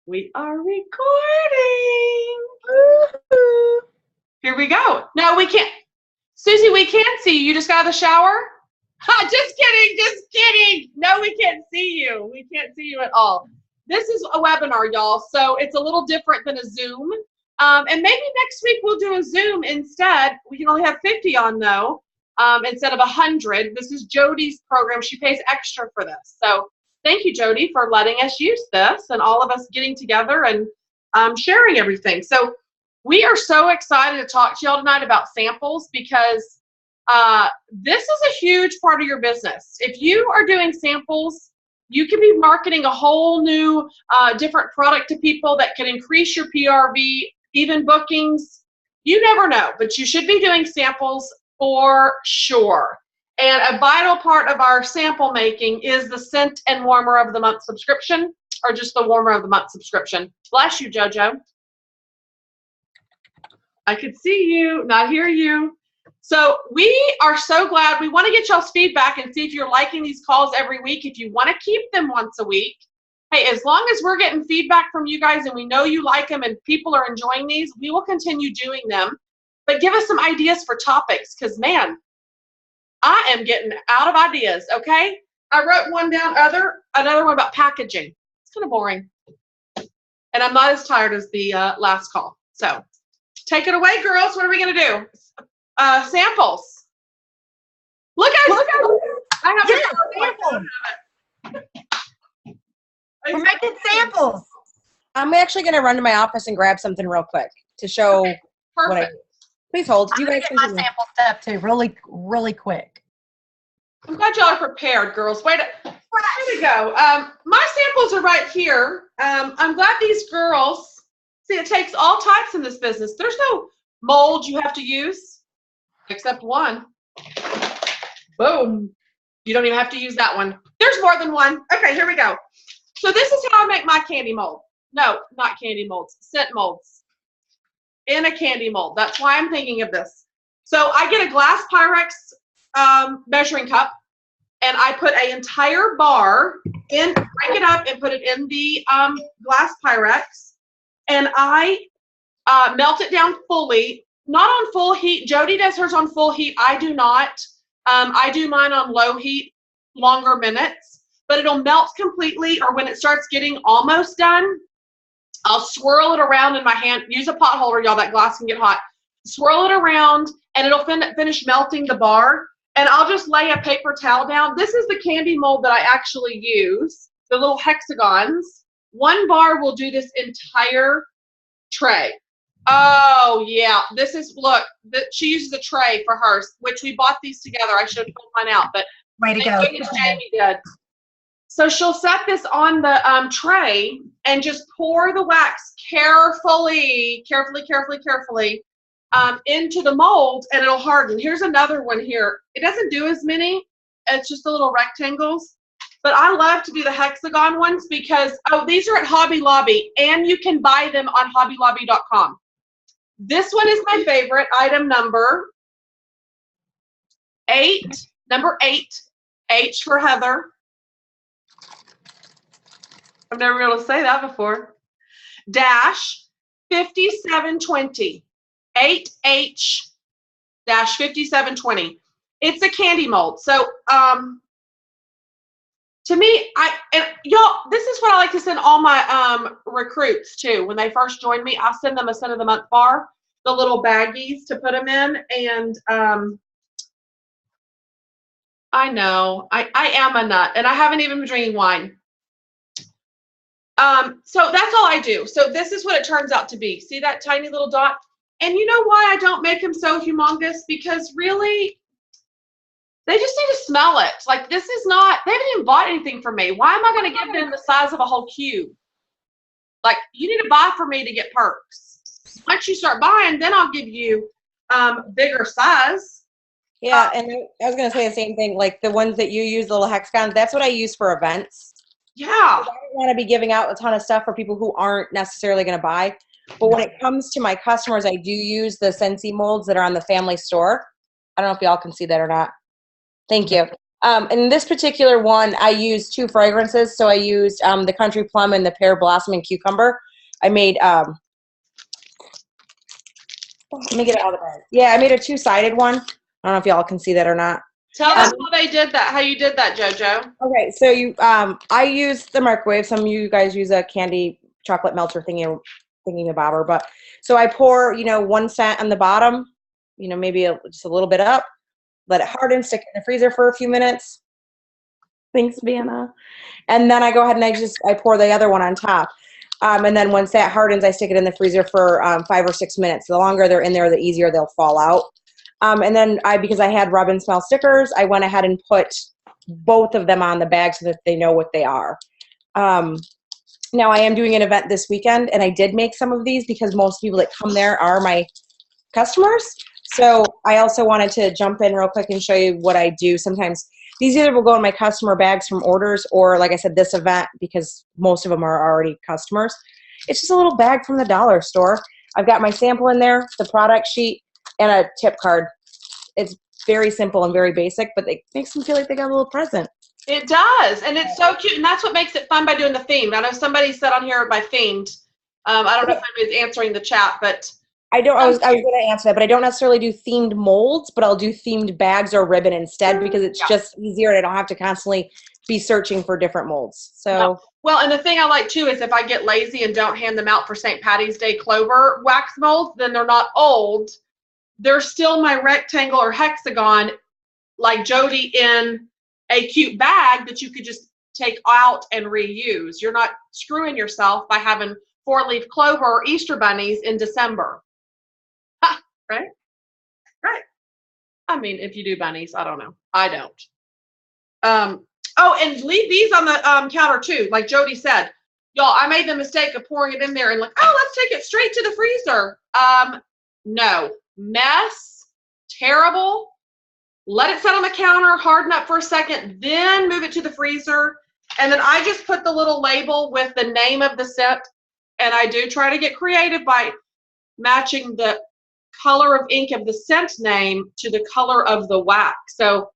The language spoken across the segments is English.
We are recording. Woo-hoo. Here we go. No, we can't. Susie, we can't see you. You just got out of the shower? Ha, just kidding. Just kidding. No, we can't see you. We can't see you at all. This is a webinar, y'all, so it's a little different than a Zoom. And maybe next week we'll do a Zoom instead. We can only have 50 on, though, instead of 100. This is Jody's program. She pays extra for this. So thank you, Jody, for letting us use this and all of us getting together and sharing everything. So we are so excited to talk to y'all tonight about samples because this is a huge part of your business. If you are doing samples, you can be marketing a whole new different product to people that can increase your PRV, even bookings. You never know, but you should be doing samples for sure. And a vital part of our sample making is the Scent and Warmer of the Month subscription, or just the Warmer of the Month subscription. Bless you, JoJo. I could see you, not hear you. So we are so glad. We want to get y'all's feedback and see if you're liking these calls every week. If you want to keep them once a week, hey, as long as we're getting feedback from you guys and we know you like them and people are enjoying these, we will continue doing them. But give us some ideas for topics because, man, I am getting out of ideas, okay? I wrote one down, another one about packaging. It's kind of boring. And I'm not as tired as the last call. So take it away, girls. What are we going to do? Samples. Look at I have samples. We're making samples. I'm actually going to run to my office and grab something real quick to show what I do. Please hold. You guys get my sample step too, really quick. I'm glad y'all are prepared, girls. Wait, here we go. My samples are right here. I'm glad these girls, see, it takes all types in this business. There's no mold you have to use, except one. Boom. You don't even have to use that one. There's more than one. Okay, here we go. So this is how I make my candy mold. No, not candy molds, scent molds. In a candy mold. That's why I'm thinking of this. So I get a glass Pyrex measuring cup, and I put an entire bar in, break it up and put it in the glass Pyrex, and I melt it down fully, not on full heat. Jody does hers on full heat. I do not. I do mine on low heat, longer minutes, but it'll melt completely, or when it starts getting almost done, I'll swirl it around in my hand. Use a pot holder, y'all. That glass can get hot. Swirl it around, and it'll finish melting the bar. And I'll just lay a paper towel down. This is the candy mold that I actually use, the little hexagons. One bar will do this entire tray. Oh, yeah. This is, look, she uses a tray for hers, which we bought these together. I should have pulled mine out, but way to go. Jamie did. So she'll set this on the tray and just pour the wax carefully into the mold, and it'll harden. Here's another one here. It doesn't do as many. It's just the little rectangles. But I love to do the hexagon ones because, oh, these are at Hobby Lobby, and you can buy them on hobbylobby.com. This one is my favorite, item number 8, number 8, H for Heather. I've never been able to say that before. Dash 5720. 8H dash 5720. It's a candy mold. So to me, y'all, this is what I like to send all my recruits too. When they first join me, I send them a Scent of the Month bar, the little baggies to put them in. And I know, I am a nut, and I haven't even been drinking wine. So that's all I do. So this is what it turns out to be. See that tiny little dot? And you know why I don't make them so humongous? Because really, they just need to smell it. Like, this is not, they haven't even bought anything from me. Why am I going to give them the size of a whole cube? Like, you need to buy for me to get perks. Once you start buying, then I'll give you bigger size. Yeah, and I was going to say the same thing. Like, the ones that you use, the little hexagons, that's what I use for events. Yeah. I don't want to be giving out a ton of stuff for people who aren't necessarily going to buy. But when it comes to my customers, I do use the Scentsy molds that are on the family store. I don't know if y'all can see that or not. Thank you. In this particular one, I used 2 fragrances. So I used the Country Plum and the Pear Blossom and Cucumber. I made, let me get it out of the bag. Yeah, I made a 2-sided one. I don't know if y'all can see that or not. Tell them how they did that, how you did that, JoJo. Okay, so you, I use the microwave. Some of you guys use a candy chocolate melter thingy bobber. But so I pour, 1 cent on the bottom, maybe just a little bit up. Let it harden, stick it in the freezer for a few minutes. Thanks, Vanna. And then I go ahead and I pour the other one on top. And then once that hardens, I stick it in the freezer for 5 or 6 minutes. The longer they're in there, the easier they'll fall out. And then because I had rub and smell stickers, I went ahead and put both of them on the bag so that they know what they are. Now I am doing an event this weekend, and I did make some of these because most people that come there are my customers. So I also wanted to jump in real quick and show you what I do. Sometimes these either will go in my customer bags from orders or, like I said, this event, because most of them are already customers. It's just a little bag from the dollar store. I've got my sample in there, the product sheet, and a tip card. It's very simple and very basic, but it makes them feel like they got a little present. It does, and it's so cute, and that's what makes it fun by doing the themed. I know somebody said on here by themed. I don't know if anybody's answering the chat, but I was going to answer that, but I don't necessarily do themed molds, but I'll do themed bags or ribbon instead because it's just easier and I don't have to constantly be searching for different molds. So no. Well, and the thing I like too is if I get lazy and don't hand them out for St. Patty's Day clover wax molds, then they're not old. They're still my rectangle or hexagon, like Jody, in a cute bag that you could just take out and reuse. You're not screwing yourself by having 4-leaf clover or Easter bunnies in December. Right? Right. I mean, if you do bunnies, I don't know. I don't. Oh, and leave these on the counter too. Like Jody said, y'all, I made the mistake of pouring it in there and like, oh, let's take it straight to the freezer. No. Mess. Terrible. Let it sit on the counter, harden up for a second, then move it to the freezer. And then I just put the little label with the name of the scent. And I do try to get creative by matching the color of ink of the scent name to the color of the wax. So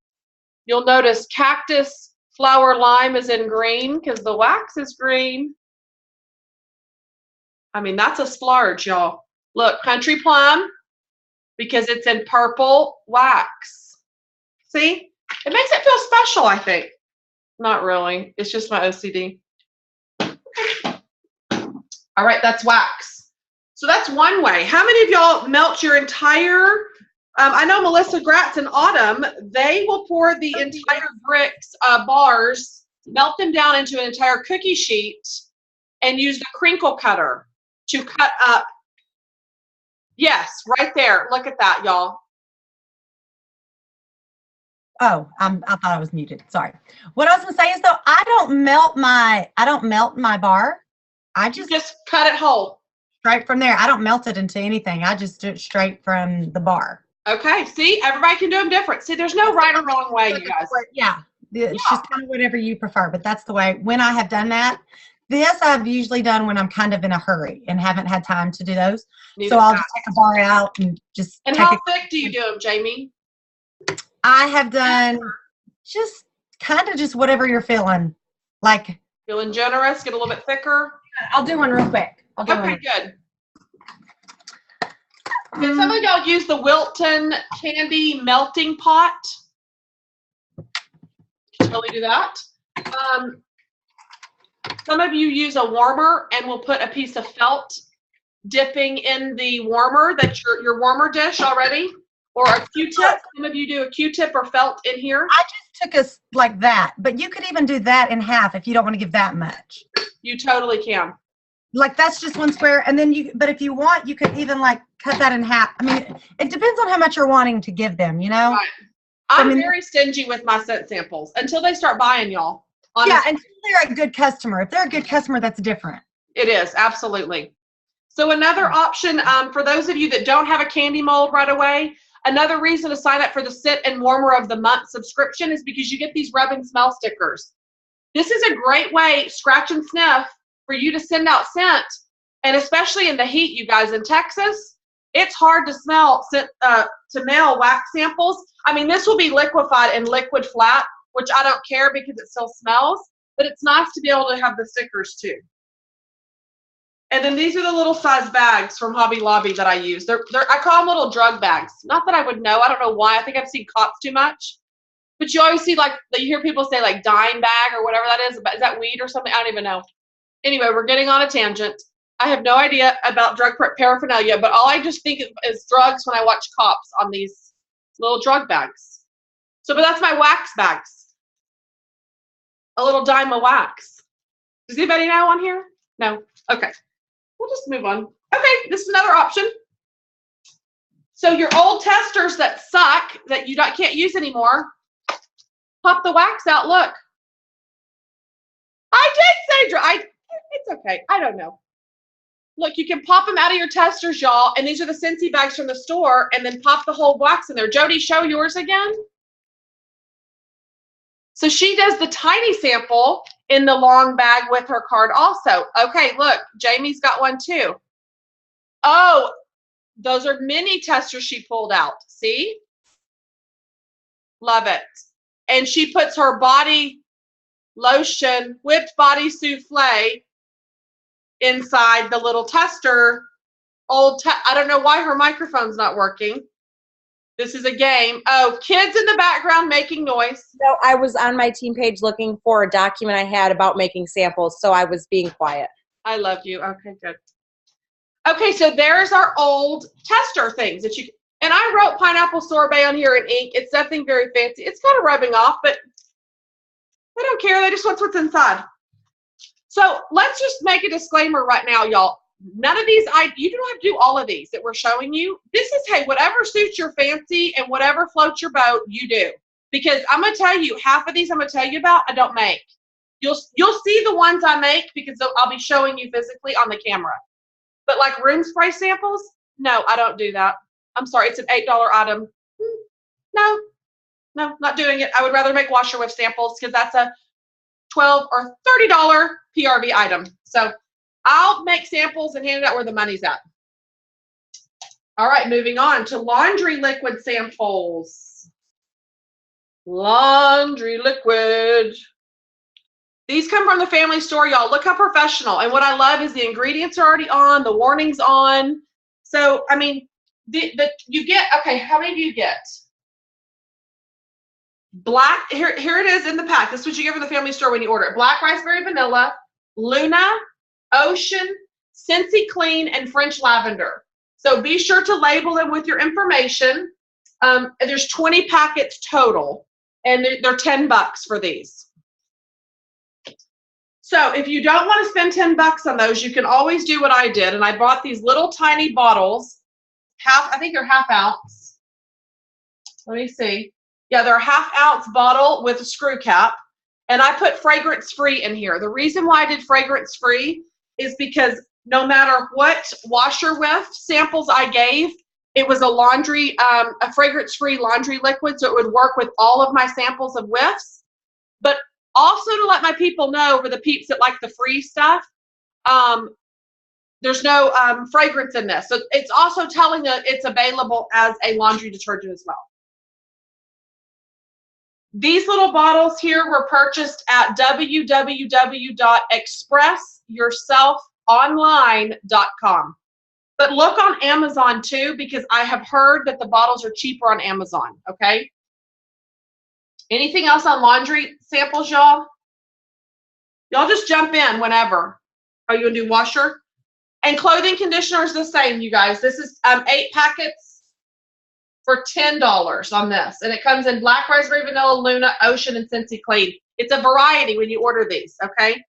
you'll notice cactus flower lime is in green because the wax is green. I mean, that's a splurge, y'all. Look, country plum because it's in purple wax. See? It makes it feel special, I think. Not really. It's just my OCD. All right, that's wax. So that's one way. How many of y'all melt your entire, I know Melissa Gratz and Autumn, they will pour the entire bricks, bars, melt them down into an entire cookie sheet and use the crinkle cutter to cut up. Yes, right there. Look at that, y'all. Oh, I thought I was muted. Sorry. What I was gonna say is though, I don't melt my bar. I just cut it whole. Straight from there. I don't melt it into anything. I just do it straight from the bar. Okay. See, everybody can do them different. See, there's no right or wrong way, you guys. Yeah. It's just kind of whatever you prefer, but that's the way. When I have done that, this I've usually done when I'm kind of in a hurry and haven't had time to do those. So I'll just take a bar out and just. And how thick do you do them, Jamie? I have done just kind of just whatever you're feeling. Like feeling generous, get a little bit thicker. I'll do one real quick. Okay, good. Can some of y'all use the Wilton candy melting pot? Can really do that. Some of you use a warmer and will put a piece of felt dipping in the warmer, that's your warmer dish already, or a Q-tip. Some of you do a Q-tip or felt in here. I just took us like that, but you could even do that in half if you don't want to give that much. You totally can. Like that's just one square, and then but if you want, you could even like cut that in half. I mean, it depends on how much you're wanting to give them, you know? Right. I'm very stingy with my scent samples until they start buying, y'all. Honestly. Yeah, until they're a good customer. If they're a good customer, that's different. It is, absolutely. So another option, for those of you that don't have a candy mold right away, another reason to sign up for the Scent and Warmer of the Month subscription is because you get these rub and smell stickers. This is a great way, scratch and sniff, for you to send out scent, and especially in the heat, you guys, in Texas, it's hard to smell, to mail wax samples. I mean, this will be liquefied in liquid flat, which I don't care because it still smells, but it's nice to be able to have the stickers too. And then these are the little size bags from Hobby Lobby that I use. I call them little drug bags. Not that I would know. I don't know why. I think I've seen cops too much. But you always see, like, you hear people say, like, dime bag or whatever that is. Is that weed or something? I don't even know. Anyway, we're getting on a tangent. I have no idea about drug paraphernalia, but all I just think is drugs when I watch cops on these little drug bags. So, but that's my wax bags. A little dime of wax. Does anybody know on here? No? Okay. We'll just move on. Okay, this is another option. So your old testers that suck, that you can't use anymore, pop the wax out. Look. I did say dry. It's okay. I don't know. Look, you can pop them out of your testers, y'all, and these are the Scentsy bags from the store, and then pop the whole wax in there. Jody, show yours again. So she does the tiny sample in the long bag with her card also. Okay, look, Jamie's got one too. Oh, those are mini testers she pulled out. See? Love it. And she puts her body lotion, whipped body souffle inside the little tester. I don't know why her microphone's not working. This is a game. Oh, kids in the background making noise. So I was on my team page looking for a document I had about making samples, so I was being quiet. I love you. Okay, good. Okay, so there's our old tester things that you, and I wrote pineapple sorbet on here in ink. It's nothing very fancy. It's kind of rubbing off, but they don't care. They just want what's inside. So let's just make a disclaimer right now, y'all. None of these, you don't have to do all of these that we're showing you. This is, hey, whatever suits your fancy and whatever floats your boat, you do. Because I'm going to tell you, half of these I'm going to tell you about, I don't make. You'll see the ones I make because I'll be showing you physically on the camera. But like room spray samples, no, I don't do that. I'm sorry, it's an $8 item. No, not doing it. I would rather make washer whiff samples because that's a $12 or $30 PRV item. So I'll make samples and hand it out where the money's at. All right, moving on to laundry liquid samples. Laundry liquid. These come from the family store, y'all. Look how professional. And what I love is the ingredients are already on, the warning's on. So, I mean, you get, okay, how many do you get? Black, here it is in the pack. This is what you get from the family store when you order it. Black raspberry vanilla, Luna, Ocean, Scentsy Clean, and French lavender. So be sure to label them with your information. There's 20 packets total, and they're $10 for these. So if you don't want to spend $10 on those, you can always do what I did, and I bought these little tiny bottles. I think they're half ounce. Let me see. Yeah, they're a half ounce bottle with a screw cap, and I put fragrance free in here. The reason why I did fragrance free is because no matter what washer whiff samples I gave, it was a fragrance-free laundry liquid, so it would work with all of my samples of whiffs. But also to let my people know, for the peeps that like the free stuff, there's no fragrance in this. So it's also telling that it's available as a laundry detergent as well. These little bottles here were purchased at www.expressyourselfonline.com. But look on Amazon too, because I have heard that the bottles are cheaper on Amazon, okay? Anything else on laundry samples, y'all? Y'all just jump in whenever. Are you going to do washer? And clothing conditioner is the same, you guys. This is 8 packets for $10 on this. And it comes in black raspberry vanilla, Luna, Ocean, and Scentsy Clean. It's a variety when you order these, okay?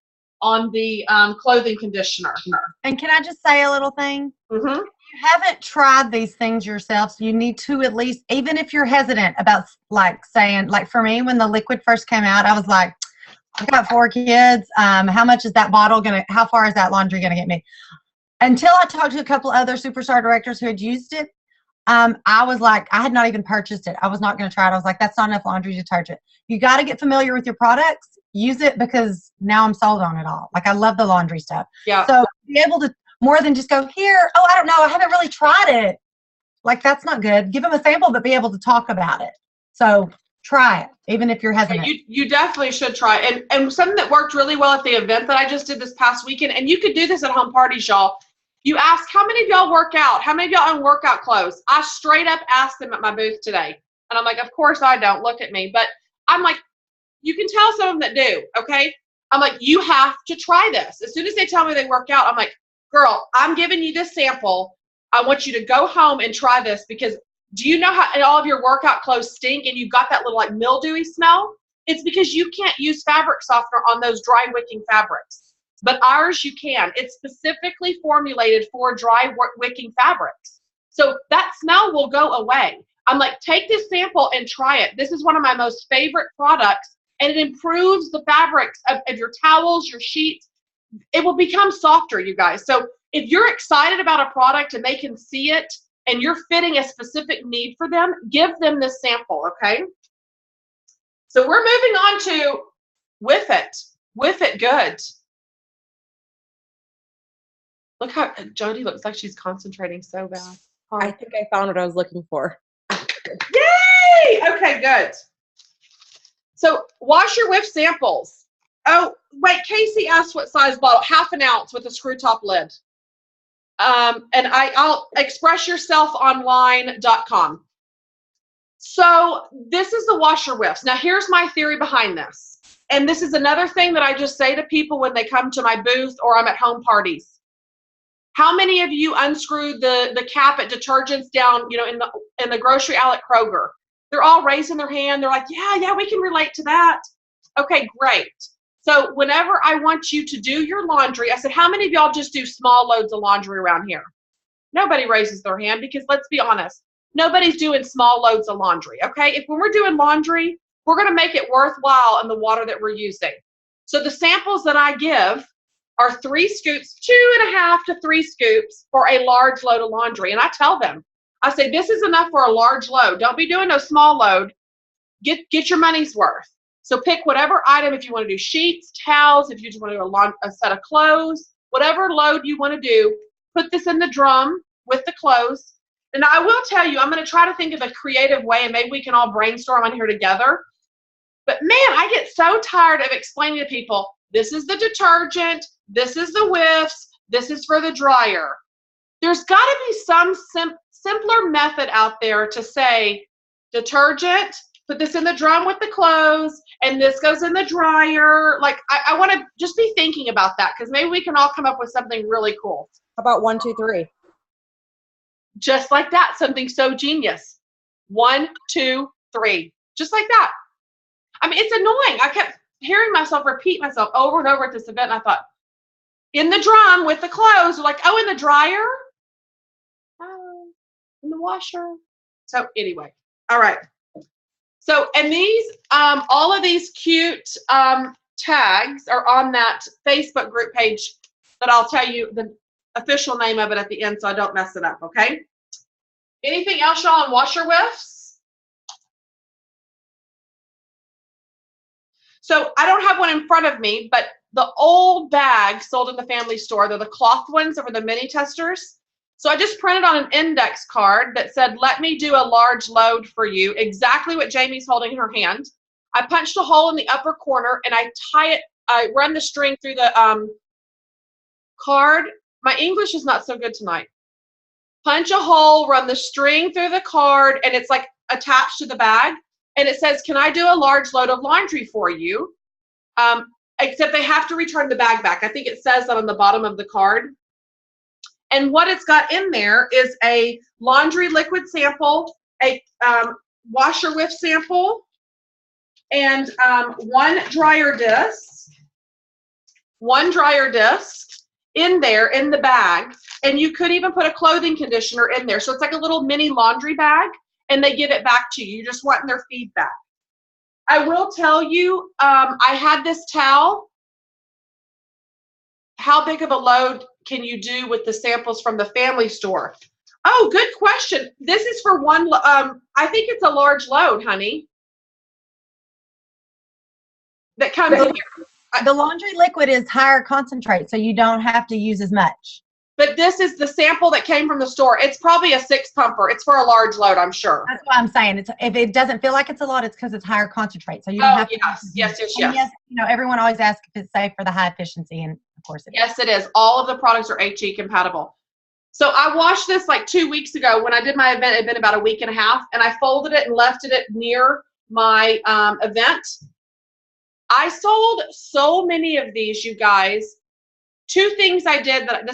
On the clothing conditioner. And can I just say a little thing? Mm-hmm. If you haven't tried these things yourself, you need to at least, even if you're hesitant about saying, like for me, when the liquid first came out, I was like, I've got 4 kids. How much is that bottle how far is that laundry gonna get me? Until I talked to a couple other superstar directors who had used it, I was like, I had not even purchased it. I was not going to try it. I was like, that's not enough laundry detergent. You got to get familiar with your products. Use it, because now I'm sold on it all. Like, I love the laundry stuff. Yeah. So be able to more than just go here. Oh, I don't know. I haven't really tried it. Like, that's not good. Give them a sample, but be able to talk about it. So try it, even if you're hesitant. You definitely should try it. And something that worked really well at the event that I just did this past weekend, and you could do this at home parties, y'all. You ask, how many of y'all work out? How many of y'all own workout clothes? I straight up asked them at my booth today. And I'm like, of course I don't. Look at me. But I'm like, you can tell some of them that do, okay? I'm like, you have to try this. As soon as they tell me they work out, I'm like, girl, I'm giving you this sample. I want you to go home and try this, because do you know how all of your workout clothes stink and you've got that little like mildewy smell? It's because you can't use fabric softener on those dry wicking fabrics. But ours you can. It's specifically formulated for dry wicking fabrics. So that smell will go away. I'm like, take this sample and try it. This is one of my most favorite products, and it improves the fabrics of your towels, your sheets. It will become softer, you guys. So if you're excited about a product and they can see it, and you're fitting a specific need for them, give them this sample, okay? So we're moving on to With It Good. Look how Jody looks like she's concentrating so bad. I think I found what I was looking for. Yay! Okay, good. So wash your whiff samples. Oh, wait, Casey asked what size bottle. 1/2 ounce with a screw top lid. And I'll expressyourselfonline.com. So this is the washer whiffs. Now here's my theory behind this. And this is another thing that I just say to people when they come to my booth or I'm at home parties. How many of you unscrewed the cap at detergents down, in the grocery aisle at Kroger? They're all raising their hand. They're like, yeah, we can relate to that. Okay, great. So whenever I want you to do your laundry, I said, how many of y'all just do small loads of laundry around here? Nobody raises their hand, because let's be honest, nobody's doing small loads of laundry, okay? When we're doing laundry, we're going to make it worthwhile in the water that we're using. So the samples that I give are 3 scoops, 2.5 to 3 scoops for a large load of laundry. And I tell them, I say, this is enough for a large load. Don't be doing no small load. Get your money's worth. So pick whatever item, if you want to do sheets, towels, if you just want to do a set of clothes, whatever load you want to do, put this in the drum with the clothes. And I will tell you, I'm going to try to think of a creative way, and maybe we can all brainstorm on here together. But man, I get so tired of explaining to people, this is the detergent, this is the whiffs, this is for the dryer. There's got to be some simpler method out there to say, detergent, put this in the drum with the clothes, and this goes in the dryer. Like, I want to just be thinking about that, because maybe we can all come up with something really cool. How about 1, 2, 3? Just like that, something so genius. 1, 2, 3. Just like that. I mean, it's annoying. I kept hearing myself repeat myself over and over at this event, and I thought, in the drum with the clothes. They're like, oh, in the dryer? Oh, in the washer. So anyway, all right. So, and these, all of these cute tags are on that Facebook group page that I'll tell you the official name of it at the end so I don't mess it up, okay? Anything else, y'all, on washer whiffs? So I don't have one in front of me, but the old bags sold in the family store, they're the cloth ones that were the mini testers. So I just printed on an index card that said, let me do a large load for you, exactly what Jamie's holding in her hand. I punched a hole in the upper corner and I run the string through the card. My English is not so good tonight. Punch a hole, run the string through the card, and it's like attached to the bag. And it says, can I do a large load of laundry for you? Except they have to return the bag back. I think it says that on the bottom of the card. And what it's got in there is a laundry liquid sample, a washer whiff sample, and one dryer disc in there in the bag. And you could even put a clothing conditioner in there. So it's like a little mini laundry bag, and they give it back to you. You're just wanting their feedback. I will tell you, I had this towel. How big of a load can you do with the samples from the family store? Oh, good question. This is for one, I think it's a large load, honey. That comes in here. The laundry liquid is higher concentrate, so you don't have to use as much. But this is the sample that came from the store. It's probably a 6 pumper. It's for a large load, I'm sure. That's what I'm saying. It's if it doesn't feel like it's a lot, it's because it's higher concentrate. So you don't Oh, have to. yes. And yes, you know, everyone always asks if it's safe for the high efficiency, and of course it is. Yes, it is. All of the products are HE compatible. So I washed this like 2 weeks ago when I did my event. It had been about a week and a half, and I folded it and left it near my event. I sold so many of these, you guys. 2 things I did that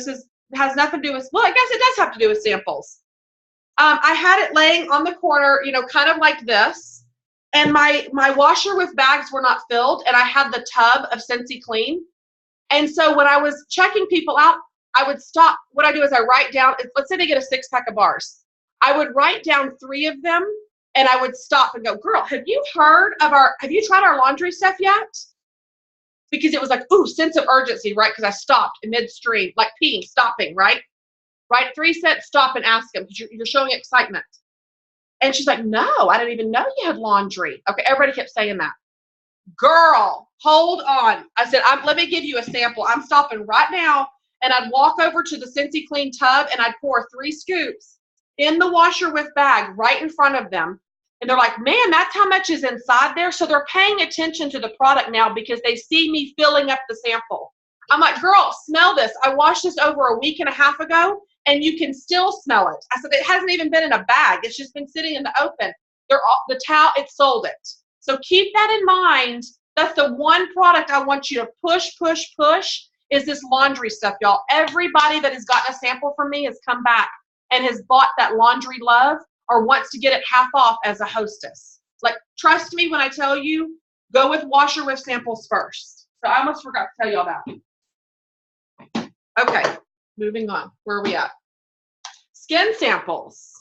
has nothing to do with, well, I guess it does have to do with samples. I had it laying on the corner, you know, kind of like this, and my washer with bags were not filled, and I had the tub of Scentsy Clean. And so when I was checking people out, I would stop. What I do is I write down, let's say they get a 6-pack of bars. I would write down 3 of them, and I would stop and go, girl, have you tried our laundry stuff yet? Because it was like, ooh, sense of urgency, right? Because I stopped in midstream, like peeing, stopping, right? Write 3 sets, stop and ask them, because you're showing excitement. And she's like, no, I didn't even know you had laundry. Okay, everybody kept saying that. Girl, hold on. I said, let me give you a sample. I'm stopping right now. And I'd walk over to the Scentsy Clean tub, and I'd pour 3 scoops in the washer with bag right in front of them. And they're like, man, that's how much is inside there. So they're paying attention to the product now because they see me filling up the sample. I'm like, girl, smell this. I washed this over a week and a half ago, and you can still smell it. I said, it hasn't even been in a bag. It's just been sitting in the open. The towel, it sold it. So keep that in mind. That's the one product I want you to push, is this laundry stuff, y'all. Everybody that has gotten a sample from me has come back and has bought that laundry love or wants to get it half off as a hostess. Like, trust me when I tell you, go with washer with samples first. So I almost forgot to tell y'all that. Okay, moving on. Where are we at? Skin samples.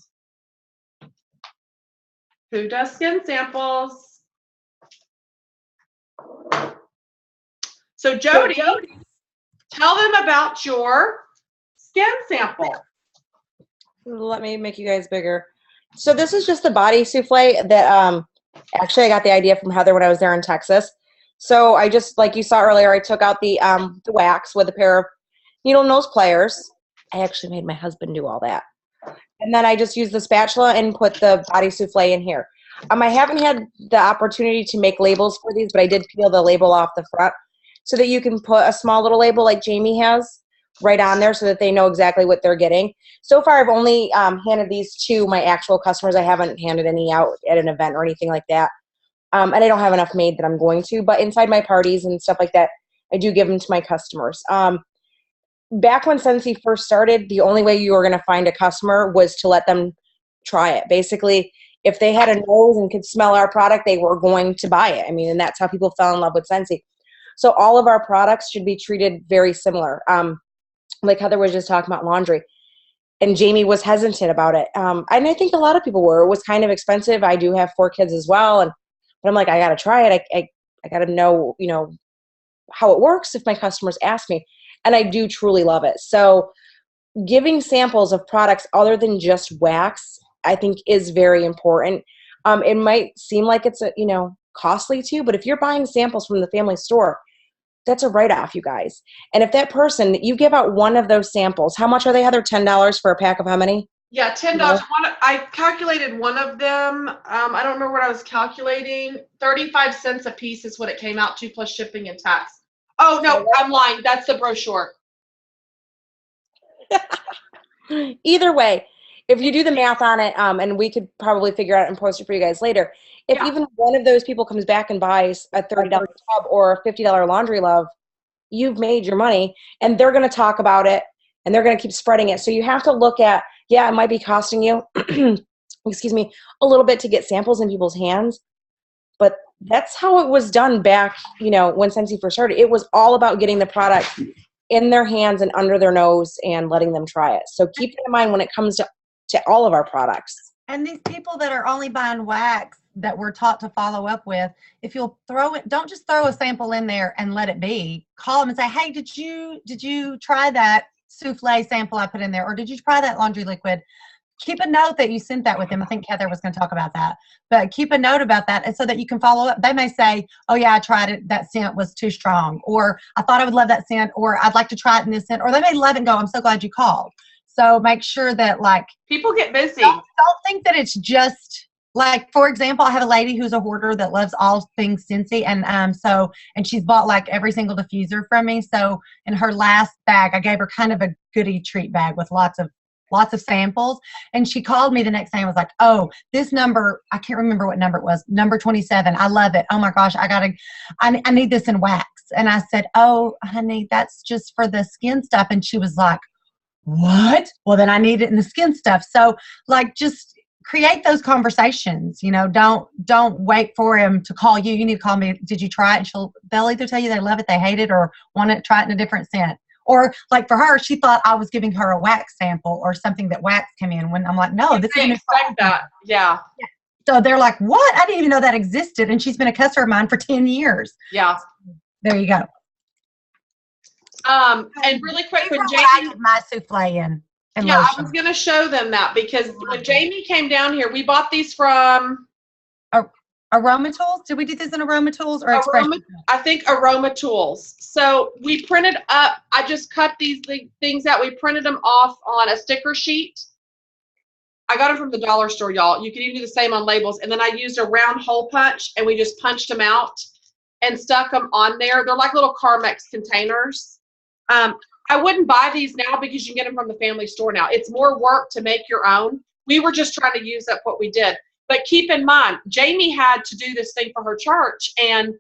Who does skin samples? So Jody, tell them about your skin sample. Let me make you guys bigger. So this is just the body souffle that actually I got the idea from Heather when I was there in Texas. So I just, like you saw earlier, I took out the wax with a pair of needle nose pliers. I actually made my husband do all that. And then I just used the spatula and put the body souffle in here. I haven't had the opportunity to make labels for these, but I did peel the label off the front so that you can put a small little label like Jamie has right on there so that they know exactly what they're getting. So far, I've only handed these to my actual customers. I haven't handed any out at an event or anything like that. And I don't have enough made that I'm going to. But inside my parties and stuff like that, I do give them to my customers. Back when Scentsy first started, the only way you were going to find a customer was to let them try it. Basically, if they had a nose and could smell our product, they were going to buy it. I mean, and that's how people fell in love with Scentsy. So all of our products should be treated very similar. Like Heather was just talking about laundry, and Jamie was hesitant about it. And I think a lot of people were. It was kind of expensive. I do have 4 kids as well, but I'm like, I got to try it. I got to know, how it works if my customers ask me. And I do truly love it. So giving samples of products other than just wax, I think is very important. It might seem like it's costly too, but if you're buying samples from the family store, that's a write-off, you guys. And if that person, you give out one of those samples, how much are they, Heather? $10 for a pack of how many? Yeah, $10. I calculated one of them. I don't remember what I was calculating. 35 cents a piece is what it came out to, plus shipping and tax. Oh, no, I'm lying. That's the brochure. Either way, if you do the math on it, and we could probably figure out and post it for you guys later, if even one of those people comes back and buys a $30 tub or a $50 laundry love, you've made your money, and they're going to talk about it, and they're going to keep spreading it. So you have to look at, it might be costing you, excuse me, a little bit to get samples in people's hands, but that's how it was done back, when Scentsy first started. It was all about getting the product in their hands and under their nose and letting them try it. So keep that in mind when it comes to all of our products. And these people that are only buying wax that we're taught to follow up with, if you'll throw it, don't just throw a sample in there and let it be. Call them and say, hey, did you try that souffle sample I put in there? Or did you try that laundry liquid? keep a note that you sent that with them. I think Heather was going to talk about that, but keep a note about that, and so that you can follow up. They may say, oh yeah, I tried it, that scent was too strong, or I thought I would love that scent, or I'd like to try it in this scent, or they may love it and go, I'm so glad you called. So make sure that, like, People get busy. don't think that it's just, like, for example, I have a lady who's a hoarder that loves all things Scentsy, and she's bought like every single diffuser from me. So in her last bag, I gave her kind of a goodie treat bag with lots of samples. And she called me the next day and was like, oh, this number, I can't remember what number it was, number 27. I love it. Oh my gosh, I need this in wax. And I said, oh, honey, that's just for the skin stuff. And she was like, what? Well, then I need it in the skin stuff. So, like, just create those conversations. You know, don't wait for him to call you. You need to call me. Did you try it? And they'll either tell you they love it, they hate it, or want to try it in a different scent. Or, like, for her, she thought I was giving her a wax sample or something that wax came in, when I'm like, no, this is a new expect that. Yeah. So they're like, what? I didn't even know that existed. And she's been a customer of mine for 10 years. Yeah. There you go. And really quick, when I Jamie, did my souffle in. And yeah, lotion. I was going to show them that, because when Jamie came down here, we bought these from Aroma Tools? Did we do this in Aroma Tools or Expression? I think Aroma Tools. So we printed up, I just cut these things out. We printed them off on a sticker sheet. I got them from the dollar store, y'all. You can even do the same on labels. And then I used a round hole punch, and we just punched them out and stuck them on there. They're like little Carmex containers. I wouldn't buy these now because you can get them from the family store now. It's more work to make your own. We were just trying to use up what we did. But keep in mind, Jamie had to do this thing for her church, and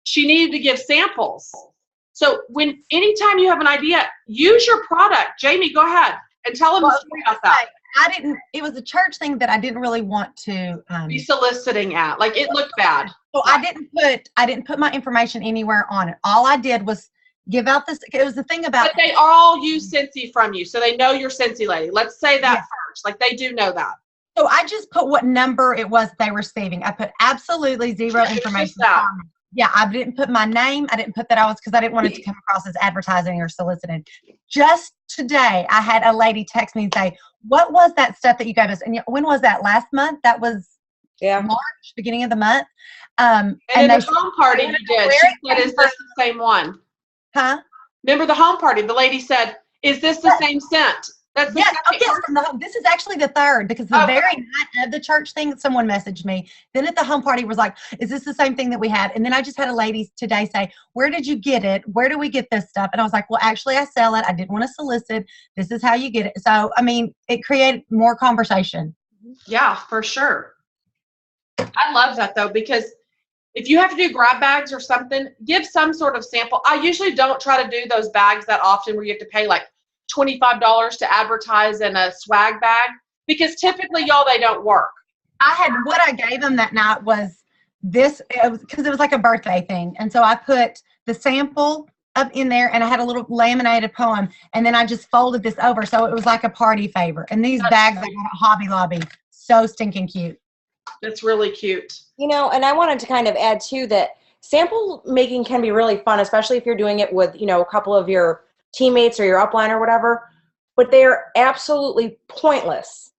she needed to give samples. So anytime you have an idea, use your product. Jamie, go ahead and tell them the story about that. It was a church thing that I didn't really want to be soliciting at. Like, it looked bad. So I didn't put my information anywhere on it. All I did was give out this. It was the thing about. But they all use Scentsy from you, so they know you're Scentsy lady. Let's say that first. Like, they do know that. So I just put what number it was they were receiving. I put absolutely zero information on it. Yeah, I didn't put my name. I didn't put that because I didn't want it to come across as advertising or soliciting. Just today, I had a lady text me and say, what was that stuff that you gave us? And when was that? Last month? That was March, beginning of the month. And in the home party you did, she said, is this the same one? Huh? Remember the home party? The lady said, is this the same scent? That's the this is actually the third, because the very night of the church thing, someone messaged me. Then at the home party was like, is this the same thing that we had? And then I just had a lady today say, where did you get it? Where do we get this stuff? And I was like, well, actually, I sell it. I didn't want to solicit. This is how you get it. So, I mean, it created more conversation. Yeah, for sure. I love that, though, because if you have to do grab bags or something, give some sort of sample. I usually don't try to do those bags that often where you have to pay like $25 to advertise in a swag bag, because typically, y'all, they don't work. What I gave them that night was this, because it was like a birthday thing. And so I put the sample up in there, and I had a little laminated poem, and then I just folded this over. So it was like a party favor. And these bags I got at Hobby Lobby, so stinking cute. It's really cute. You know, and I wanted to kind of add too that sample making can be really fun, especially if you're doing it with, you know, a couple of your teammates or your upline or whatever, but they're absolutely pointless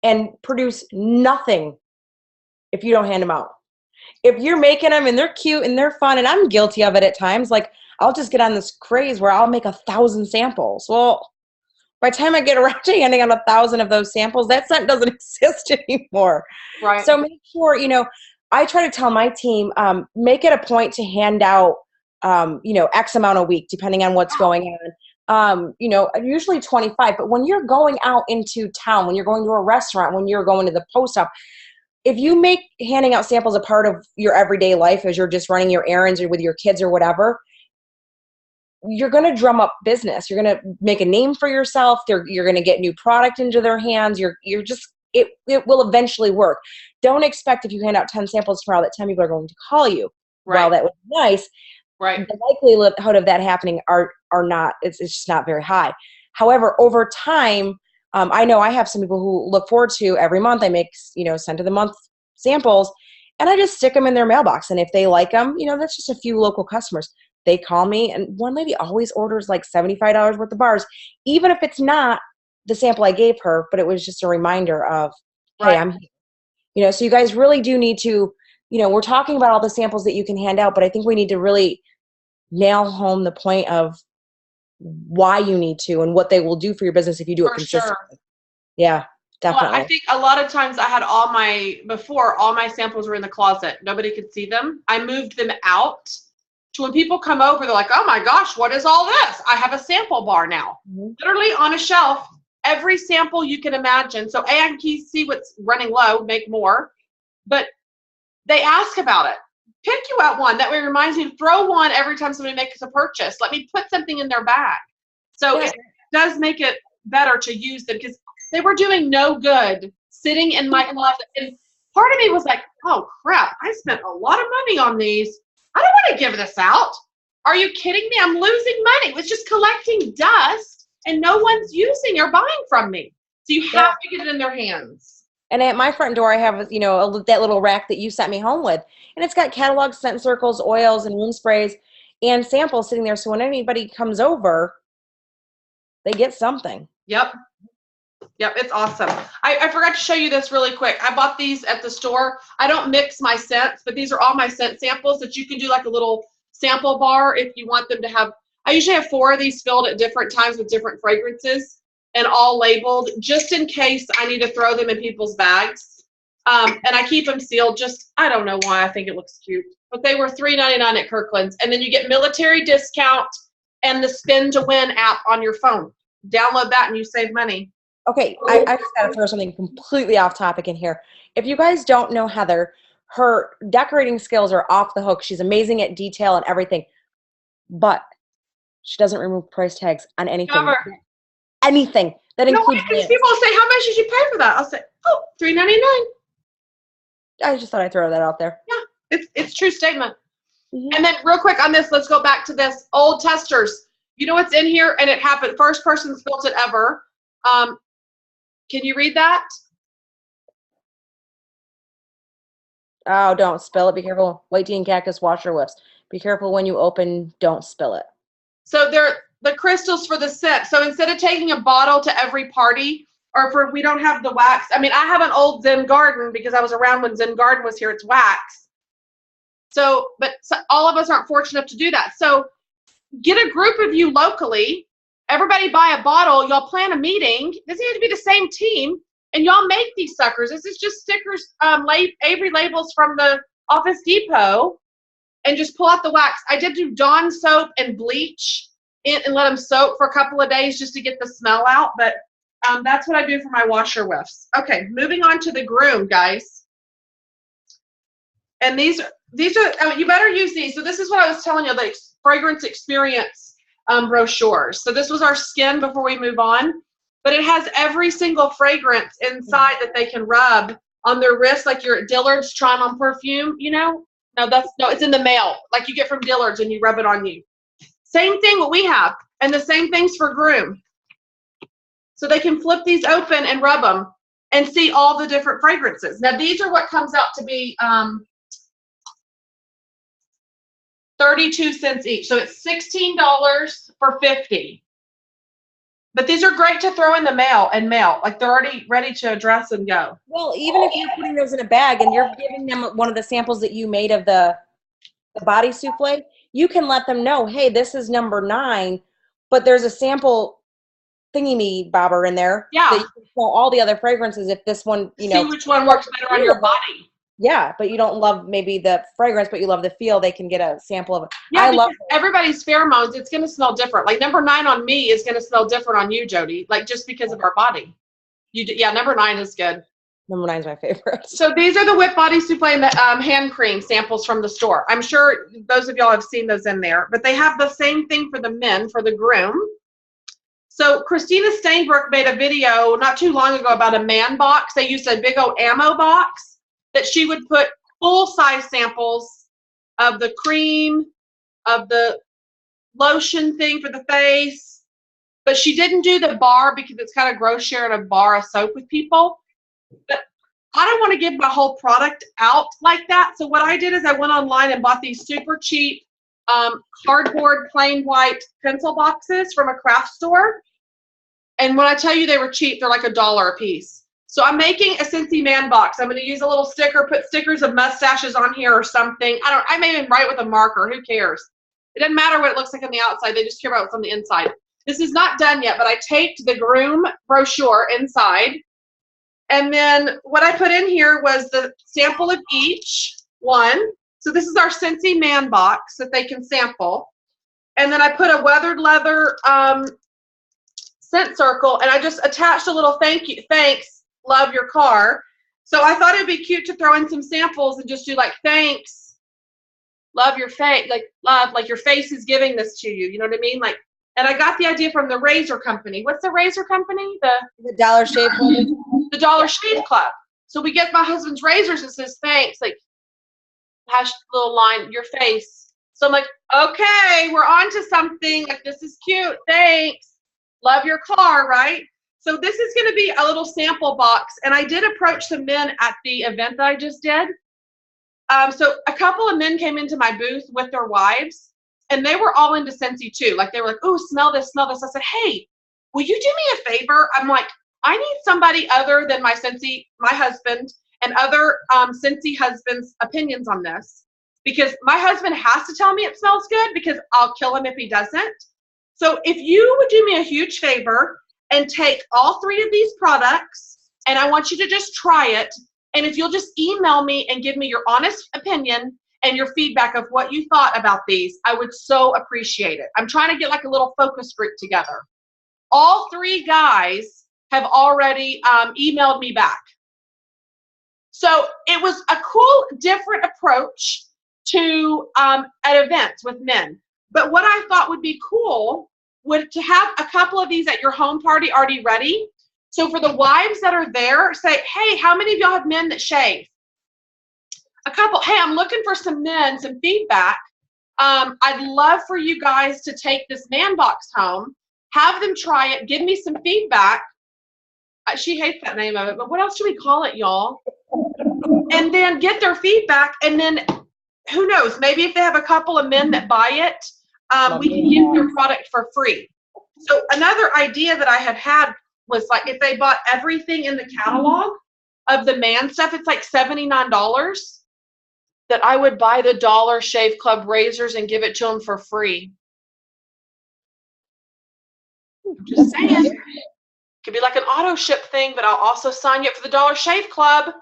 and produce nothing if you don't hand them out. If you're making them and they're cute and they're fun, and I'm guilty of it at times, like I'll just get on this craze where I'll make 1,000 samples. Well, by the time I get around to handing out 1,000 of those samples, that scent doesn't exist anymore. Right. So make sure, you know, I try to tell my team, make it a point to hand out, you know, X amount a week, depending on what's going on. You know, usually 25, but when you're going out into town, when you're going to a restaurant, when you're going to the post office, if you make handing out samples a part of your everyday life as you're just running your errands or with your kids or whatever, you're going to drum up business. You're going to make a name for yourself. You're going to get new product into their hands. It will eventually work. Don't expect if you hand out 10 samples tomorrow that 10 people are going to call you. Right. Well, that was nice. Right. The likelihood of that happening are not, it's just not very high. However, over time, I know I have some people who look forward to every month. I make, you know, scent of the month samples, and I just stick them in their mailbox. And if they like them, you know, that's just a few local customers. They call me, and one lady always orders like $75 worth of bars, even if it's not the sample I gave her, but it was just a reminder of, hey, Right. I'm, so you guys really do need to, we're talking about all the samples that you can hand out, but I think we need to really nail home the point of why you need to and what they will do for your business if you do it For consistently. sure. Yeah, definitely. Well, I think a lot of times I had all my samples were in the closet. Nobody could see them. I moved them out. So when people come over, they're like, oh my gosh, what is all this? I have a sample bar now. Literally on a shelf, every sample you can imagine. So A, I can see what's running low, make more. But they ask about it. Pick you out one. That way it reminds me to throw one every time somebody makes a purchase. Let me put something in their bag. So it does make it better to use them because they were doing no good sitting in my closet. And part of me was like, oh crap, I spent a lot of money on these. I don't want to give this out. Are you kidding me? I'm losing money. It's just collecting dust and no one's using or buying from me. So you have to get it in their hands. And at my front door, I have, that little rack that you sent me home with. And it's got catalog scent circles, oils, and room sprays, and samples sitting there. So when anybody comes over, they get something. Yep. Yep, it's awesome. I forgot to show you this really quick. I bought these at the store. I don't mix my scents, but these are all my scent samples that you can do like a little sample bar if you want them to have. I usually have 4 of these filled at different times with different fragrances and all labeled just in case I need to throw them in people's bags. And I keep them sealed. Just, I don't know why. I think it looks cute. But they were $3.99 at Kirkland's. And then you get military discount and the Spin to Win app on your phone. Download that and you save money. Okay, I just got to throw something completely off topic in here. If you guys don't know Heather, her decorating skills are off the hook. She's amazing at detail and everything. But she doesn't remove price tags on anything. Never. Anything. That includes People will say, how much did you pay for that? I'll say, oh, $3.99. I just thought I'd throw that out there. Yeah, it's true statement. Mm-hmm. And then real quick on this, let's go back to this. Old testers. You know what's in here? And it happened. First person spilled it ever. Can you read that? Oh, don't spill it. Be careful. White tea and cactus washer whips. Be careful when you open. Don't spill it. So they're the crystals for the scent. So instead of taking a bottle to every party, or if we don't have the wax. I mean, I have an old Zen Garden because I was around when Zen Garden was here. It's wax. So all of us aren't fortunate enough to do that. So get a group of you locally. Everybody buy a bottle. Y'all plan a meeting. It doesn't have to be the same team. And y'all make these suckers. This is just stickers, Avery labels from the Office Depot. And just pull out the wax. I did do Dawn soap and bleach and let them soak for a couple of days just to get the smell out. But that's what I do for my washer whiffs. Okay, moving on to the groom, guys. And these are you better use these. So this is what I was telling you, the fragrance experience brochures. So this was our skin before we move on. But it has every single fragrance inside that they can rub on their wrist, like you're at Dillard's trying on perfume, No, it's in the mail, like you get from Dillard's and you rub it on you. Same thing what we have, and the same things for groom. So they can flip these open and rub them and see all the different fragrances. Now these are what comes out to be 32 cents each. So it's $16 for 50. But these are great to throw in the mail. Like they're already ready to address and go. Well, even if you're putting those in a bag and you're giving them one of the samples that you made of the body souffle, you can let them know, hey, this is number 9, but there's a sample thingy bobber in there. Yeah. That you can smell all the other fragrances if this one, see which one works better on your body. Yeah, but you don't love maybe the fragrance, but you love the feel. They can get a sample of it. Yeah, I love everybody's pheromones. It's going to smell different. Like number 9 on me is going to smell different on you, Jody. Like just because of our body. Number 9 is good. Number 9 is my favorite. So these are the whipped body souffle and the hand cream samples from the store. I'm sure those of y'all have seen those in there, but they have the same thing for the men, for the groom. So Christina Steinbrook made a video not too long ago about a man box. They used a big old ammo box that she would put full-size samples of the cream, of the lotion thing for the face. But she didn't do the bar because it's kind of gross sharing a bar of soap with people. But I don't want to give my whole product out like that. So what I did is I went online and bought these super cheap cardboard plain white pencil boxes from a craft store. And when I tell you they were cheap, they're like $1 a piece. So I'm making a Scentsy man box. I'm going to use a little sticker, put stickers of mustaches on here or something. I may even write with a marker. Who cares? It doesn't matter what it looks like on the outside. They just care about what's on the inside. This is not done yet, but I taped the groom brochure inside. And then what I put in here was the sample of each one. So this is our Scentsy man box that they can sample. And then I put a weathered leather scent circle, and I just attached a little thanks, love your car. So I thought it'd be cute to throw in some samples and just do like, thanks, love your face, like your face is giving this to you. You know what I mean? Like, and I got the idea from the razor company. What's the razor company? The Dollar Shave Club. The Dollar Shave Club. So we get my husband's razors and says, thanks, like, hash little line, your face. So I'm like, okay, we're on to something. Like, this is cute. Thanks. Love your car, right? So this is going to be a little sample box. And I did approach some men at the event that I just did. So a couple of men came into my booth with their wives, and they were all into Scentsy too. Like, they were like, oh, smell this, smell this. I said, hey, will you do me a favor? I'm like, I need somebody other than my Scentsy, my husband, and other Scentsy husbands' opinions on this. Because my husband has to tell me it smells good, because I'll kill him if he doesn't. So if you would do me a huge favor and take all 3 of these products, and I want you to just try it, and if you'll just email me and give me your honest opinion and your feedback of what you thought about these, I would so appreciate it. I'm trying to get like a little focus group together. All 3 guys have already emailed me back. So it was a cool, different approach to at events with men. But what I thought would be cool would to have a couple of these at your home party already ready. So for the wives that are there, say, hey, how many of y'all have men that shave? A couple, hey, I'm looking for some men, some feedback. I'd love for you guys to take this man box home, have them try it, give me some feedback. She hates that name of it, but what else should we call it, y'all? And then get their feedback, and then who knows, maybe if they have a couple of men that buy it, we can give their product for free. So another idea that I had was like, if they bought everything in the catalog of the man stuff, it's like $79, that I would buy the Dollar Shave Club razors and give it to them for free. Just saying. Could be like an auto ship thing, but I'll also sign you up for the Dollar Shave Club.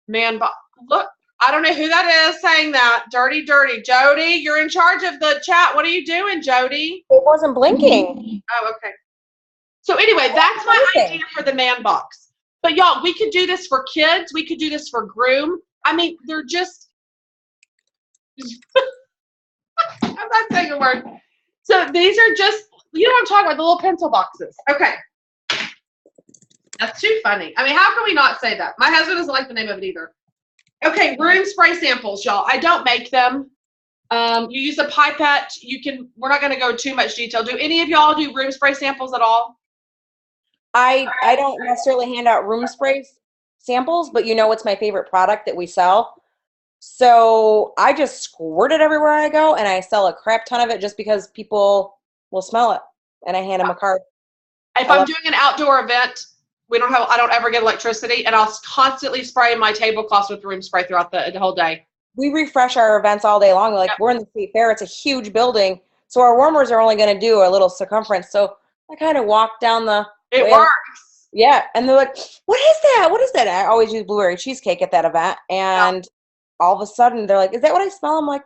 Man, look, I don't know who that is saying that. Dirty. Jody, you're in charge of the chat. What are you doing, Jody? It wasn't blinking. Oh, okay. So anyway, that's my idea for the man box. But y'all, we could do this for kids. We could do this for groom. I mean, they're just, I'm not saying a word. So these are just, you know what I'm talking about, the little pencil boxes. Okay. That's too funny. I mean, how can we not say that? My husband doesn't like the name of it either. Okay, room spray samples, y'all. I don't make them. You use a pipette. We're not going to go too much detail. Do any of y'all do room spray samples at all? I don't necessarily hand out room spray samples, but you know what's my favorite product that we sell? So I just squirt it everywhere I go, and I sell a crap ton of it just because people will smell it, and I hand them a card. If I'm doing an outdoor event, I don't ever get electricity, and I'll constantly spray my tablecloths with room spray throughout the whole day. We refresh our events all day long. Like, yep. We're in the state fair. It's a huge building, so our warmers are only going to do a little circumference. So I kind of walk down the It works. Yeah, and they're like, what is that? What is that? I always use blueberry cheesecake at that event, and all of a sudden they're like, is that what I smell? I'm like,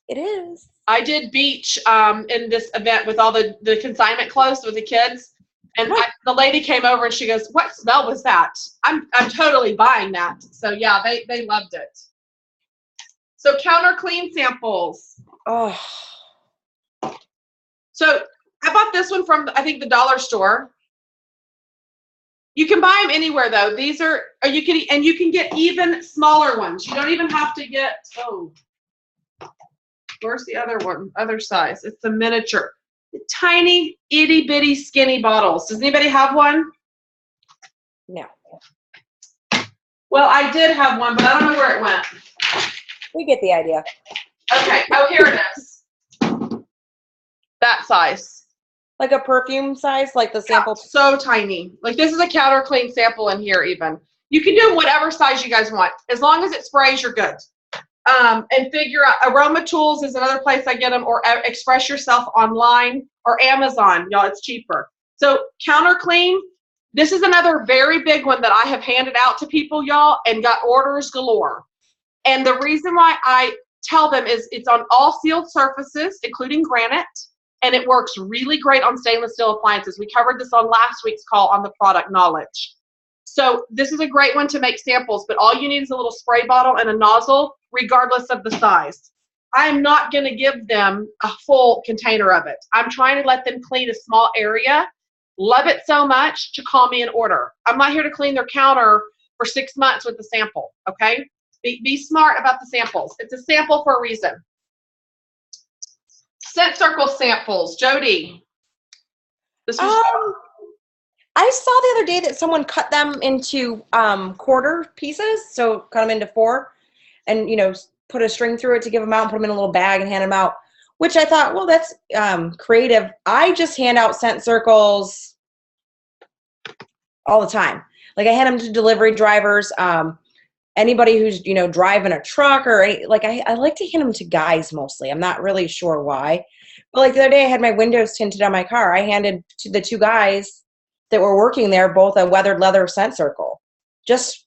it is. I did beach in this event with all the consignment clothes with the kids. And the lady came over and she goes, what smell was that? I'm totally buying that. So yeah, they loved it. So counter clean samples. Oh. So I bought this one from, I think, the dollar store. You can buy them anywhere though. These are, or you can get even smaller ones. You don't even have to get, where's the other one? Other size. It's the miniature. The tiny, itty bitty, skinny bottles. Does anybody have one? No. Well, I did have one, but I don't know where it went. We get the idea. Okay. Oh, here it is. That size. like a perfume size, like the Yeah, sample? so tiny. Like this is a counter clean sample in here even. You can do whatever size you guys want. As long as it sprays, you're good. And figure out, Aroma Tools is another place I get them, or Express Yourself online or Amazon. Y'all, it's cheaper. So counter clean, this is another very big one that I have handed out to people, y'all, and got orders galore. And the reason why I tell them is it's on all sealed surfaces, including granite, and it works really great on stainless steel appliances. We covered this on last week's call on the product knowledge. So this is a great one to make samples, but all you need is a little spray bottle and a nozzle, regardless of the size. I'm not going to give them a full container of it. I'm trying to let them clean a small area, love it so much to call me an order. I'm not here to clean their counter for 6 months with the sample, okay? Be smart about the samples. It's a sample for a reason. Scent circle samples. Jody. This was I saw the other day that someone cut them into quarter pieces, so cut them into 4, and put a string through it to give them out and put them in a little bag and hand them out. Which I thought, well, that's creative. I just hand out scent circles all the time. Like I hand them to delivery drivers, anybody who's driving a truck or I like to hand them to guys mostly. I'm not really sure why, but like the other day I had my windows tinted on my car. I handed to the 2 guys that were working there both a weathered leather scent circle, just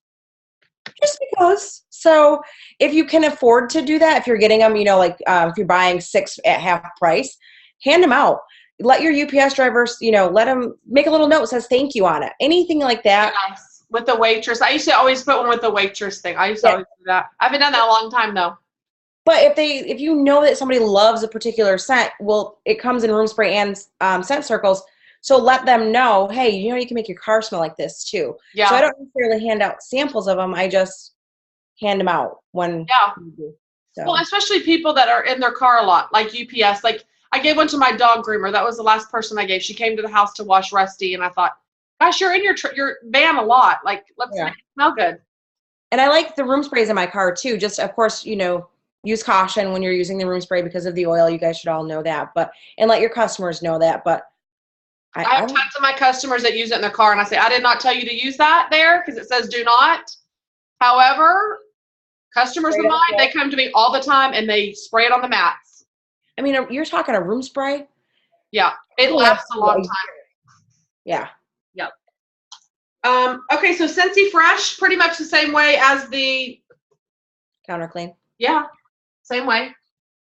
because. So if you can afford to do that, if you're getting them, if you're buying 6 at half price, hand them out. Let your UPS drivers, let them make a little note that says thank you on it. Anything like that. Yes. With the waitress. I used to always put one with the waitress thing. I used to always do that. I haven't done that in a long time though. But if you know that somebody loves a particular scent, well, it comes in room spray and scent circles. So let them know, hey, you can make your car smell like this too. Yeah. So I don't necessarily hand out samples of them. I just hand them out when you do. So. Well, especially people that are in their car a lot, like UPS. Like I gave one to my dog groomer. That was the last person I gave. She came to the house to wash Rusty, and I thought, gosh, you're in your van a lot. Like, let's make it smell good. And I like the room sprays in my car too. Just, of course, use caution when you're using the room spray because of the oil. You guys should all know that. And let your customers know that. But I have tons of my customers that use it in their car, and I say, I did not tell you to use that there because it says do not. However, customers of mine, they come to me all the time, and they spray it on the mats. I mean, you're talking a room spray? Yeah, it lasts a long time. Yeah. Yep. Okay, so Scentsy Fresh, pretty much the same way as the counter clean. Yeah, same way.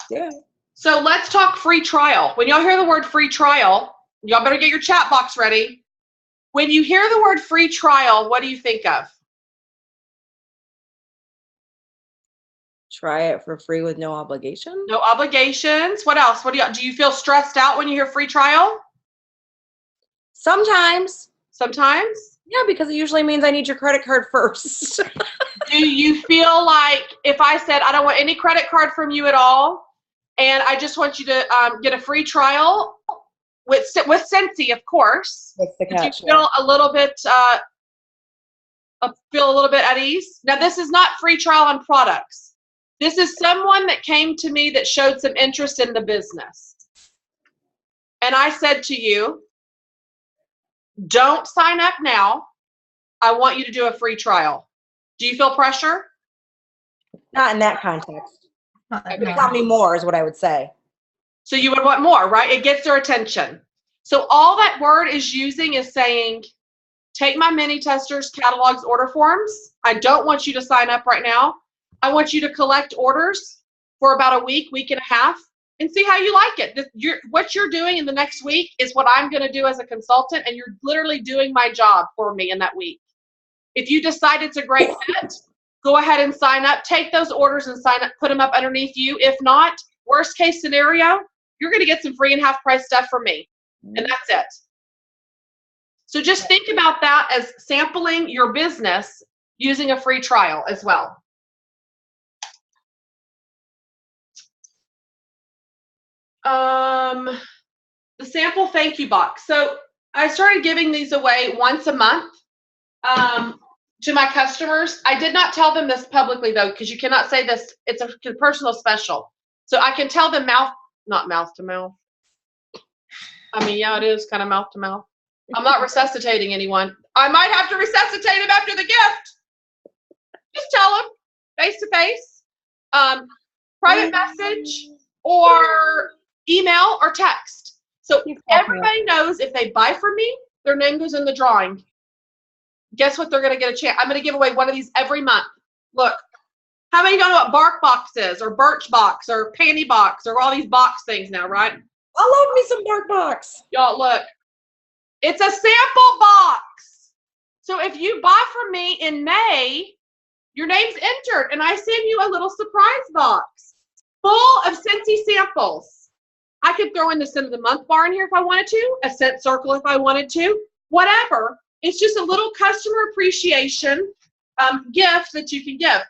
Yeah. So let's talk free trial. When y'all hear the word free trial, y'all better get your chat box ready. When you hear the word free trial, what do you think of? Try it for free with no obligation. No obligations. What else? Do you feel stressed out when you hear free trial? Sometimes. Sometimes? Yeah, because it usually means I need your credit card first. Do you feel like if I said I don't want any credit card from you at all, and I just want you to get a free trial with Scentsy, of course? What's the catch? Do you feel a little bit at ease? Now, this is not free trial on products. This is someone that came to me that showed some interest in the business. And I said to you, don't sign up now. I want you to do a free trial. Do you feel pressure? Not in that context. Tell me more is what I would say. So you would want more, right? It gets their attention. So all that word is using is saying, take my mini testers, catalogs, order forms. I don't want you to sign up right now. I want you to collect orders for about a week, week and a half, and see how you like it. What you're doing in the next week is what I'm going to do as a consultant, and you're literally doing my job for me in that week. If you decide it's a great fit, go ahead and sign up. Take those orders and sign up, put them up underneath you. If not, worst case scenario, you're going to get some free and half price stuff from me, and that's it. So just think about that as sampling your business using a free trial as well. The sample thank you box. So I started giving these away once a month to my customers. I did not tell them this publicly though, because you cannot say this. It's a personal special. So I can tell them not mouth to mouth. I mean, yeah, it is kind of mouth to mouth. I'm not resuscitating anyone. I might have to resuscitate him after the gift. Just tell him face to face, private message, or email or text. So everybody knows if they buy from me, their name goes in the drawing. Guess what? They're going to get a chance. I'm going to give away one of these every month. Look, how many of y'all know what Bark Box is, or Birch Box, or Panty Box, or all these box things now, right? I love me some Bark Box. Y'all, look. It's a sample box. So if you buy from me in May, your name's entered, and I send you a little surprise box full of Scentsy samples. I could throw in the scent of the month bar in here if I wanted to, a scent circle if I wanted to, whatever. It's just a little customer appreciation gift that you can give.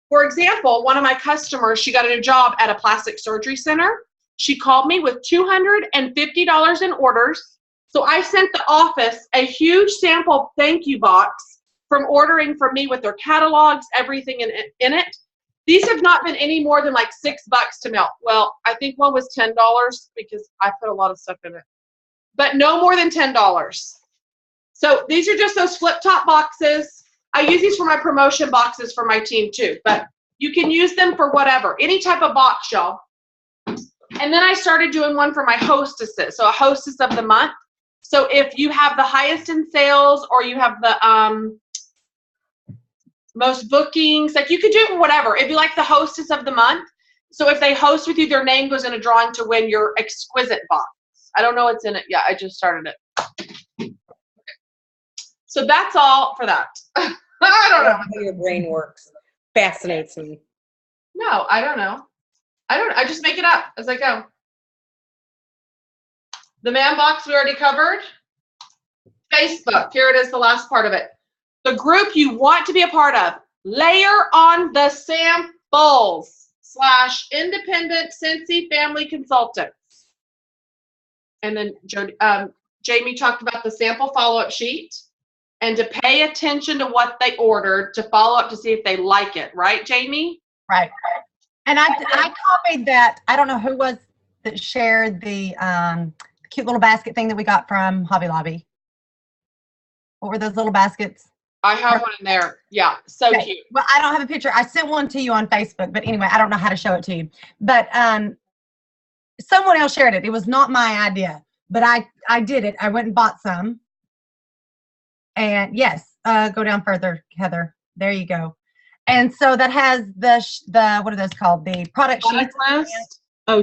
For example, one of my customers, she got a new job at a plastic surgery center. She called me with $250 in orders. So I sent the office a huge sample thank you box from ordering from me with their catalogs, everything in it. These have not been any more than like $6 to mail. Well, I think one was $10 because I put a lot of stuff in it, but no more than $10. So these are just those flip top boxes. I use these for my promotion boxes for my team too, but you can use them for whatever, any type of box, y'all. And then I started doing one for my hostesses. So a hostess of the month. So if you have the highest in sales, or you have the most bookings, like you could do whatever. It'd be like the hostess of the month. So if they host with you, their name goes in a drawing to win your exquisite box. I don't know what's in it yet. I just started it. So that's all for that. I don't know how your brain works. Fascinates me. No, I don't know. I just make it up as I go. The man box we already covered. Facebook, here it is, the last part of it. The group you want to be a part of. Layer on the samples / independent Scentsy family consultants. And then Jamie talked about the sample follow-up sheet, and to pay attention to what they ordered, to follow up to see if they like it. Right, Jamie? Right. And I copied that. I don't know who was that shared the cute little basket thing that we got from Hobby Lobby. What were those little baskets? I have one in there. Yeah, so cute. Well, I don't have a picture. I sent one to you on Facebook, but anyway, I don't know how to show it to you. But someone else shared it. It was not my idea, but I did it. I went and bought some. And yes, go down further, Heather. There you go. And so that has the what are those called? The product sheets. Oh,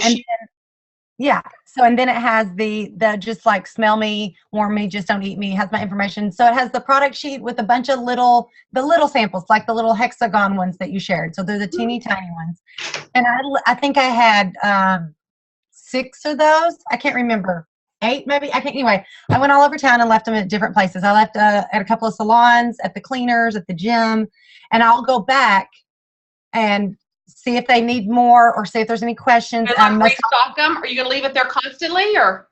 yeah. So, and then it has the just like smell me, warm me, just don't eat me, has my information. So it has the product sheet with a bunch of the little samples, like the little hexagon ones that you shared. So they're the teeny tiny ones. And I think I had 6 of those. I can't remember. 8 maybe. I can't. Anyway, I went all over town and left them at different places. I left at a couple of salons, at the cleaners, at the gym, and I'll go back and see if they need more, or see if there's any questions. Restock them? Are you going to leave it there constantly, or?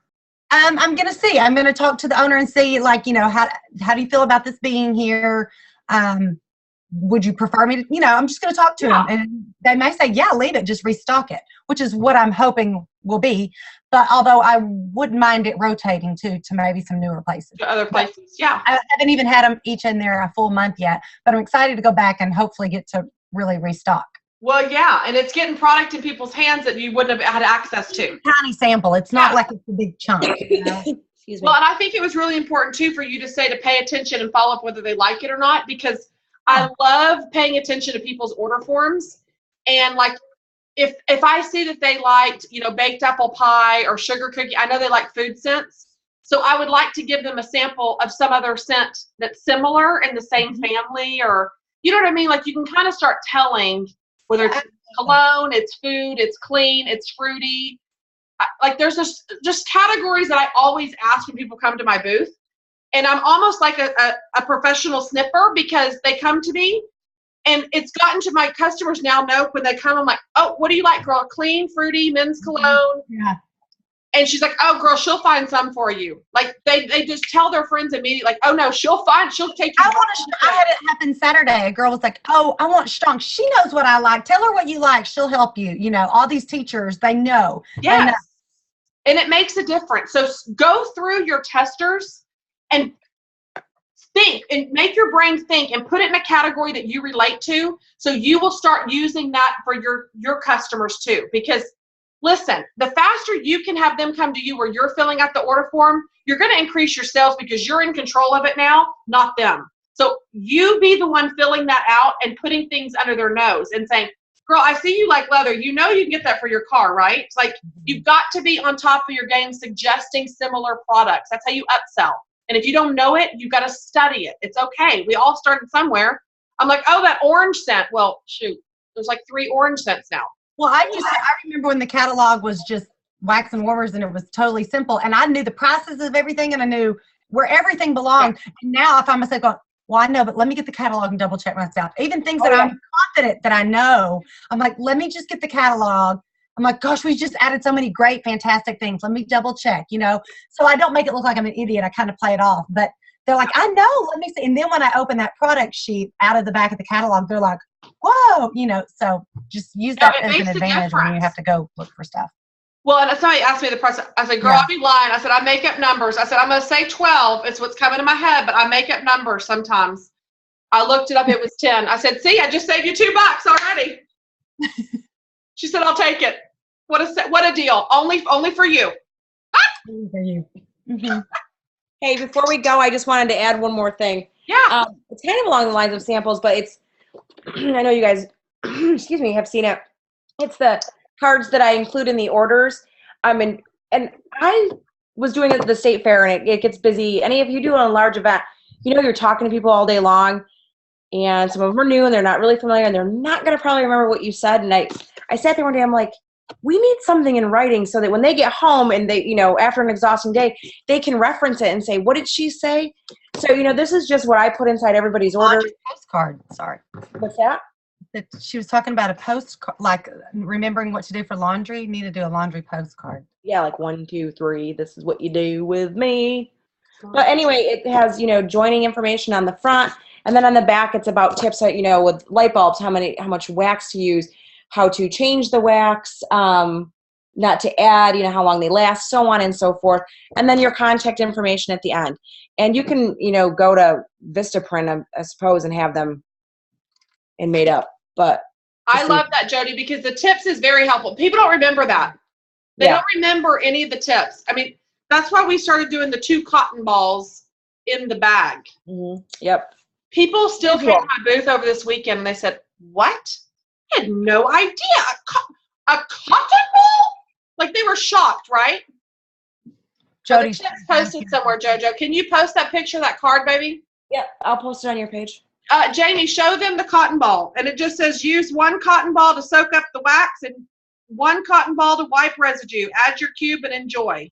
I'm going to see. I'm going to talk to the owner and see, like, how do you feel about this being here? Would you prefer me to, I'm just going to talk to them, and they may say, yeah, leave it, just restock it, which is what I'm hoping will be. But although I wouldn't mind it rotating to maybe some newer places. To other places, yeah. I haven't even had them each in there a full month yet, but I'm excited to go back and hopefully get to really restock. Well, yeah, and it's getting product in people's hands that you wouldn't have had access to. Tiny sample. It's not like it's a big chunk. Excuse me. Well, and I think it was really important, too, for you to say to pay attention and follow up whether they like it or not, because I love paying attention to people's order forms. And, like, if I see that they liked, baked apple pie or sugar cookie, I know they like food scents. So I would like to give them a sample of some other scent that's similar in the same family, or, you know what I mean? Like, you can kind of start telling whether it's cologne, it's food, it's clean, it's fruity. Like, there's just categories that I always ask when people come to my booth. And I'm almost like a professional sniffer, because they come to me, and it's gotten to my customers now know when they come, I'm like, oh, what do you like, girl? Clean, fruity, men's cologne? Yeah. And she's like, oh, girl, she'll find some for you. Like, they just tell their friends immediately, like, oh, no, she'll take you. I had it happen Saturday. A girl was like, oh, I want strong. She knows what I like. Tell her what you like. She'll help you. All these teachers, they know. Yes. And it makes a difference. So go through your testers and think and make your brain think and put it in a category that you relate to. So you will start using that for your customers too. Because listen, the faster you can have them come to you where you're filling out the order form, you're going to increase your sales because you're in control of it now, not them. So you be the one filling that out and putting things under their nose and saying, girl, I see you like leather. You know you can get that for your car, right? It's like you've got to be on top of your game suggesting similar products. That's how you upsell. And if you don't know it, you've got to study it. It's okay. We all started somewhere. I'm like, oh, that orange scent. Well, shoot, there's like 3 orange scents now. Well, I remember when the catalog was just wax and warmers and it was totally simple. And I knew the prices of everything and I knew where everything belonged. Yeah. And now I find myself going, well, I know, but let me get the catalog and double check myself. Even things that I'm confident that I know, I'm like, let me just get the catalog. I'm like, gosh, we just added so many great, fantastic things. Let me double check, you know. So I don't make it look like I'm an idiot. I kind of play it off. But they're like, I know, let me see. And then when I open that product sheet out of the back of the catalog, they're like, whoa, you know. So just use that as an advantage when you have to go look for stuff. Well, and somebody asked me the price. I said, girl, I'll be lying. I said, I make up numbers. I said, I'm going to say 12. It's what's coming to my head, but I make up numbers sometimes. I looked it up. It was 10. I said, see, I just saved you $2 already. She said, I'll take it. What a deal. Only for you. Only for you. Mm-hmm. Hey, before we go, I just wanted to add one more thing. Yeah. It's kind of along the lines of samples, but it's, I know you guys, excuse me, have seen it. It's the cards that I include in the orders. And I was doing it at the state fair, and it gets busy. Any of you do a large event, you know, you're talking to people all day long, and some of them are new and they're not really familiar and they're not going to probably remember what you said. And I sat there one day, I'm like, we need something in writing so that when they get home and they, you know, after an exhausting day, they can reference it and say, what did she say? So, you know, this is just what I put inside everybody's order. Laundry postcard. Sorry. What's that? She was talking about a postcard, like remembering what to do for laundry. You need to do a laundry postcard. Yeah, like 1, 2, 3. This is what you do with me. But anyway, it has, you know, joining information on the front, and then on the back, it's about tips, you know, with light bulbs, how much wax to use, how to change the wax, not to add, you know, how long they last, so on and so forth. And then your contact information at the end. And you can, you know, go to Vistaprint, I suppose, and have them and made up. But I love that, Jody, because the tips is very helpful. People don't remember that. They don't remember any of the tips. I mean, that's why we started doing the 2 cotton balls in the bag. Mm-hmm. Yep. People still came to my booth over this weekend and they said, what? I had no idea. A cotton ball? Like they were shocked, right? Jody, so posted somewhere, JoJo. Can you post that picture of that card, baby? Yeah, I'll post it on your page. Jamie, show them the cotton ball. And it just says use 1 cotton ball to soak up the wax and 1 cotton ball to wipe residue. Add your cube and enjoy.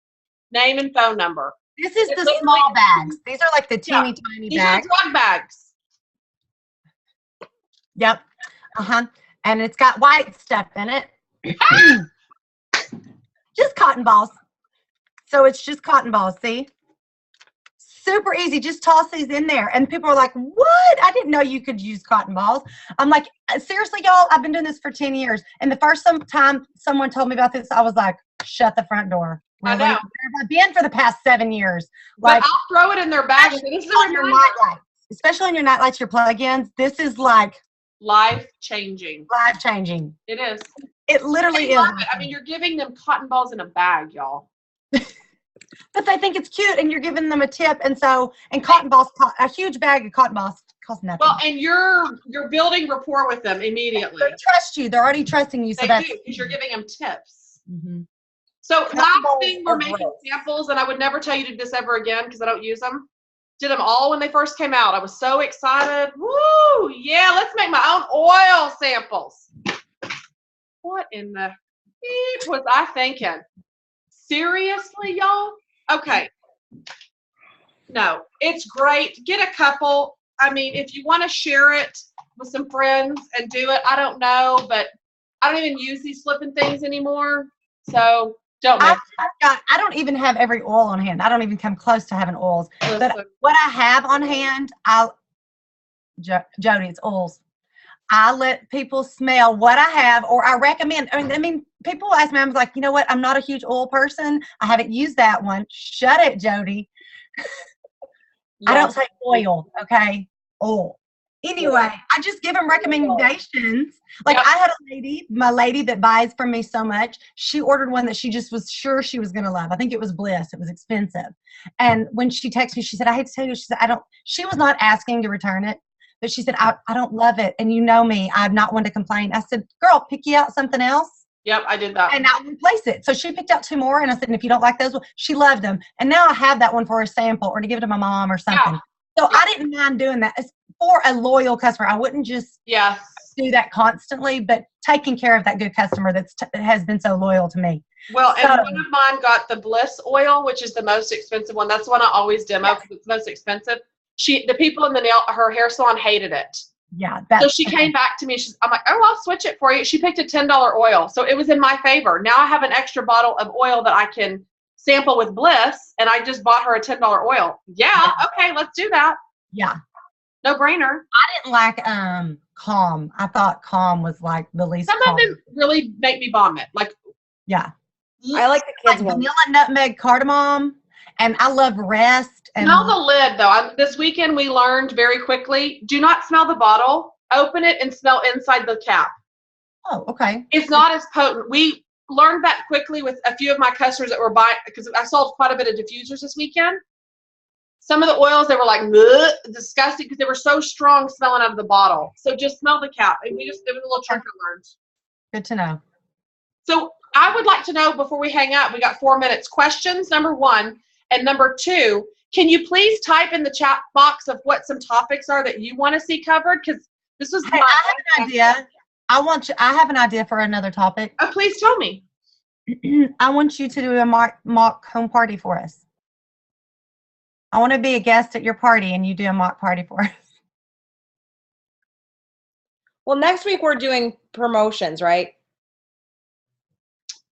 Name and phone number. This is the small bags. These are like the teeny tiny bags. These are drug bags. Yep. And it's got white stuff in it. Just cotton balls. So it's just cotton balls, see? Super easy. Just toss these in there. And people are like, what? I didn't know you could use cotton balls. I'm like, seriously, y'all, I've been doing this for 10 years. And the first time someone told me about this, I was like, shut the front door. I know. Where have I been for the past 7 years? Like, but I'll throw it in their bag. Especially on your night lights, your plug-ins. This is like life-changing. Life-changing. It is. It literally is. I mean, you're giving them cotton balls in a bag, y'all. But they think it's cute, and you're giving them a tip, and cotton balls, a huge bag of cotton balls costs nothing. Well, and you're building rapport with them immediately. They trust you. They're already trusting you. So they do, because you're giving them tips. Mm-hmm. So last thing, we're making samples, and I would never tell you to do this ever again because I don't use them. Did them all when they first came out. I was so excited. Woo! Yeah, let's make my own oil samples. What in the heck was I thinking? Seriously, y'all? Okay. No, it's great. Get a couple. I mean, if you want to share it with some friends and do it, I don't know, but I don't even use these flipping things anymore. So don't make I don't even have every oil on hand. I don't even come close to having oils. But what I have on hand, Jody, it's oils. I let people smell what I have, or I recommend. I mean, people ask me, I'm like, you know what? I'm not a huge oil person. I haven't used that one. Shut it, Jody. I don't say oil, okay? Oil. Anyway, I just give them recommendations. Like I had a lady, my lady that buys from me so much, she ordered one that she just was sure she was going to love. I think it was Bliss. It was expensive. And when she texted me, she said, I hate to tell you, she said, she was not asking to return it, but she said, I don't love it. And you know me, I'm not one to complain. I said, girl, pick you out something else. Yep, I did that. And I'll replace it. So she picked out 2 more, and I said, and if you don't like those, she loved them. And now I have that one for a sample or to give it to my mom or something. Yeah. So I didn't mind doing that. It's for a loyal customer. I wouldn't just do that constantly, but taking care of that good customer that has been so loyal to me. Well, and one of mine got the Bliss oil, which is the most expensive one. That's the one I always demo because it's the most expensive. The people in her hair salon hated it. Yeah. So she came back to me. I'm like, oh, I'll switch it for you. She picked a $10 oil. So it was in my favor. Now I have an extra bottle of oil that I can sample with Bliss, and I just bought her a $10 oil. Yeah. Okay, let's do that. Yeah. No brainer. I didn't like Calm. I thought Calm was like the least. Some of them really make me vomit. Like, I like the kids' vanilla, nutmeg, cardamom, and I love Rest. And smell the lid, though. This weekend we learned very quickly, do not smell the bottle. Open it and smell inside the cap. Oh, okay. It's not as potent. We learned that quickly with a few of my customers that were buying, because I sold quite a bit of diffusers this weekend. Some of the oils, they were like, disgusting because they were so strong smelling out of the bottle. So just smell the cap. And it was a little trick I learned. Good to know. So I would like to know before we hang up, we got 4 minutes. Questions, number 1. And number 2, can you please type in the chat box of what some topics are that you want to see covered? Because this was I have an idea. I have an idea for another topic. Oh, please tell me. I want you to do a mock home party for us. I want to be a guest at your party and you do a mock party for us. Well, next week we're doing promotions, right?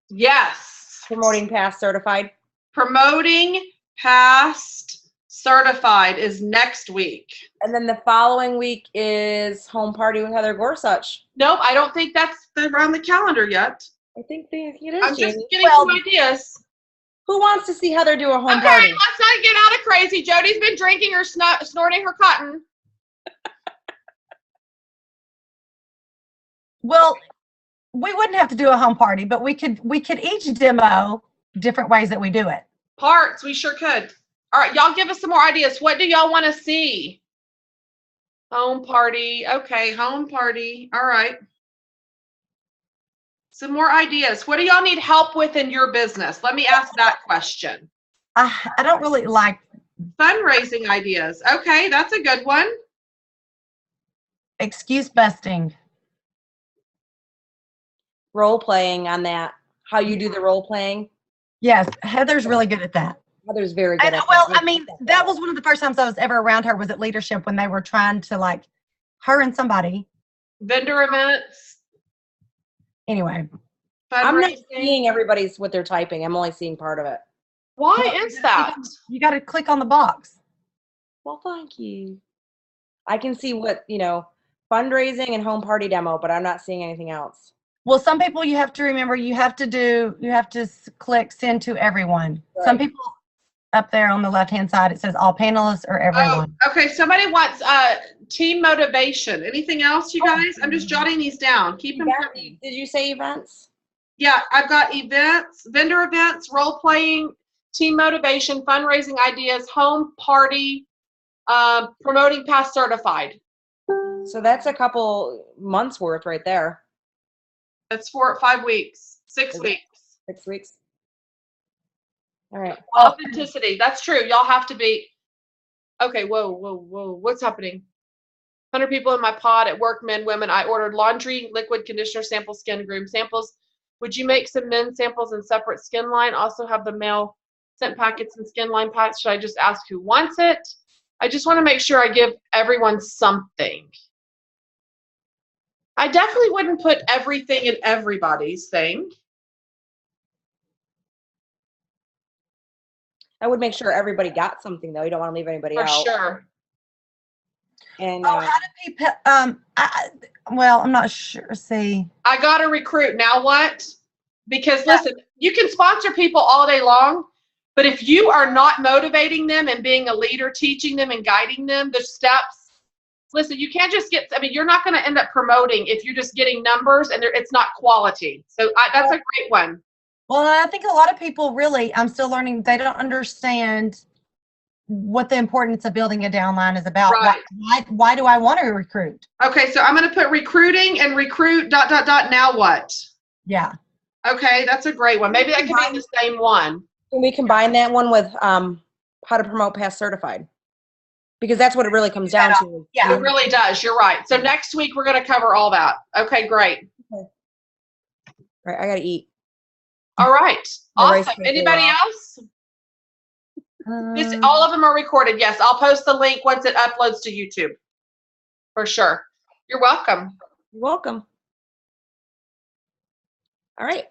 Yes. Promoting past certified. Promoting past certified is next week. And then the following week is home party with Heather Gorsuch. Nope, I don't think that's around the calendar yet. I think it is. I'm just getting some ideas. Who wants to see Heather do a home Okay, party? let's not get out of crazy. Jody's been drinking or snorting her cotton. Well, we wouldn't have to do a home party, but we could each demo different ways that we do it. Parts, we sure could. All right, y'all give us some more ideas. What do y'all want to see? Home party. Okay, home party. All right. Some more ideas. What do y'all need help with in your business? Let me ask that question. I don't really like Fundraising ideas. Okay, that's a good one. excuse busting. Role playing on that. How you do the role playing. Yes, Heather's really good at that. Heather's very good And, at well, that. I mean, that was one of the first times I was ever around her was at leadership when they were trying to like her and somebody. Vendor events. Anyway. I'm not seeing everybody's what they're typing. I'm only seeing part of it. Why is that? You got to click on the box. Well, thank you. I can see what, fundraising and home party demo, but I'm not seeing anything else. Well, some people you have to remember you have to click send to everyone. Right. Some people up there on the left-hand side, it says all panelists or everyone. Oh, okay, somebody wants team motivation. Anything else, you guys? I'm just jotting these down. Keep them coming. Did you say events? Yeah, I've got events, vendor events, role playing, team motivation, fundraising ideas, home party, promoting past certified. So that's a couple months worth right there. That's 5 weeks, 6 weeks. 6 weeks. All right. Authenticity. That's true. Y'all have to be. Okay, whoa. What's happening? 100 people in my pod at work, men, women. I ordered laundry, liquid, conditioner, sample, skin, groom samples. Would you make some men samples in separate skin line? Also have the male scent packets and skin line packs. Should I just ask who wants it? I just want to make sure I give everyone something. I definitely wouldn't put everything in everybody's thing. I would make sure everybody got something, though. You don't want to leave anybody For out. sure. And how do people, well, I'm not sure. See. I got a recruit. Now what? Because listen, you can sponsor people all day long, but if you are not motivating them and being a leader, teaching them and guiding them, the steps, listen, you can't just get, I mean, you're not going to end up promoting if you're just getting numbers and it's not quality. So that's a great one. Well, I think a lot of people really, I'm still learning, they don't understand what the importance of building a downline is about. Right. Why do I want to recruit? Okay, so I'm going to put recruiting and recruit ... Now what? Yeah. Okay, that's a great one. Maybe that could be the same one. Can we combine that one with how to promote past certified? Because that's what it really comes down to. Yeah. It really does. You're right. So next week we're going to cover all that. Okay, great. Okay. Right, I got to eat. All right. The rice Awesome. cooker Anybody off. else? All of them are recorded. Yes, I'll post the link once it uploads to YouTube. For sure. You're welcome. You're welcome. All right.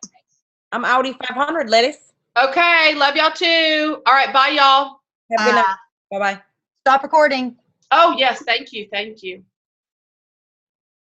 I'm Audi 500, ladies. Okay, love y'all too. All right, bye y'all. Have a good night. Bye-bye. Stop recording. Oh, yes, thank you. Thank you.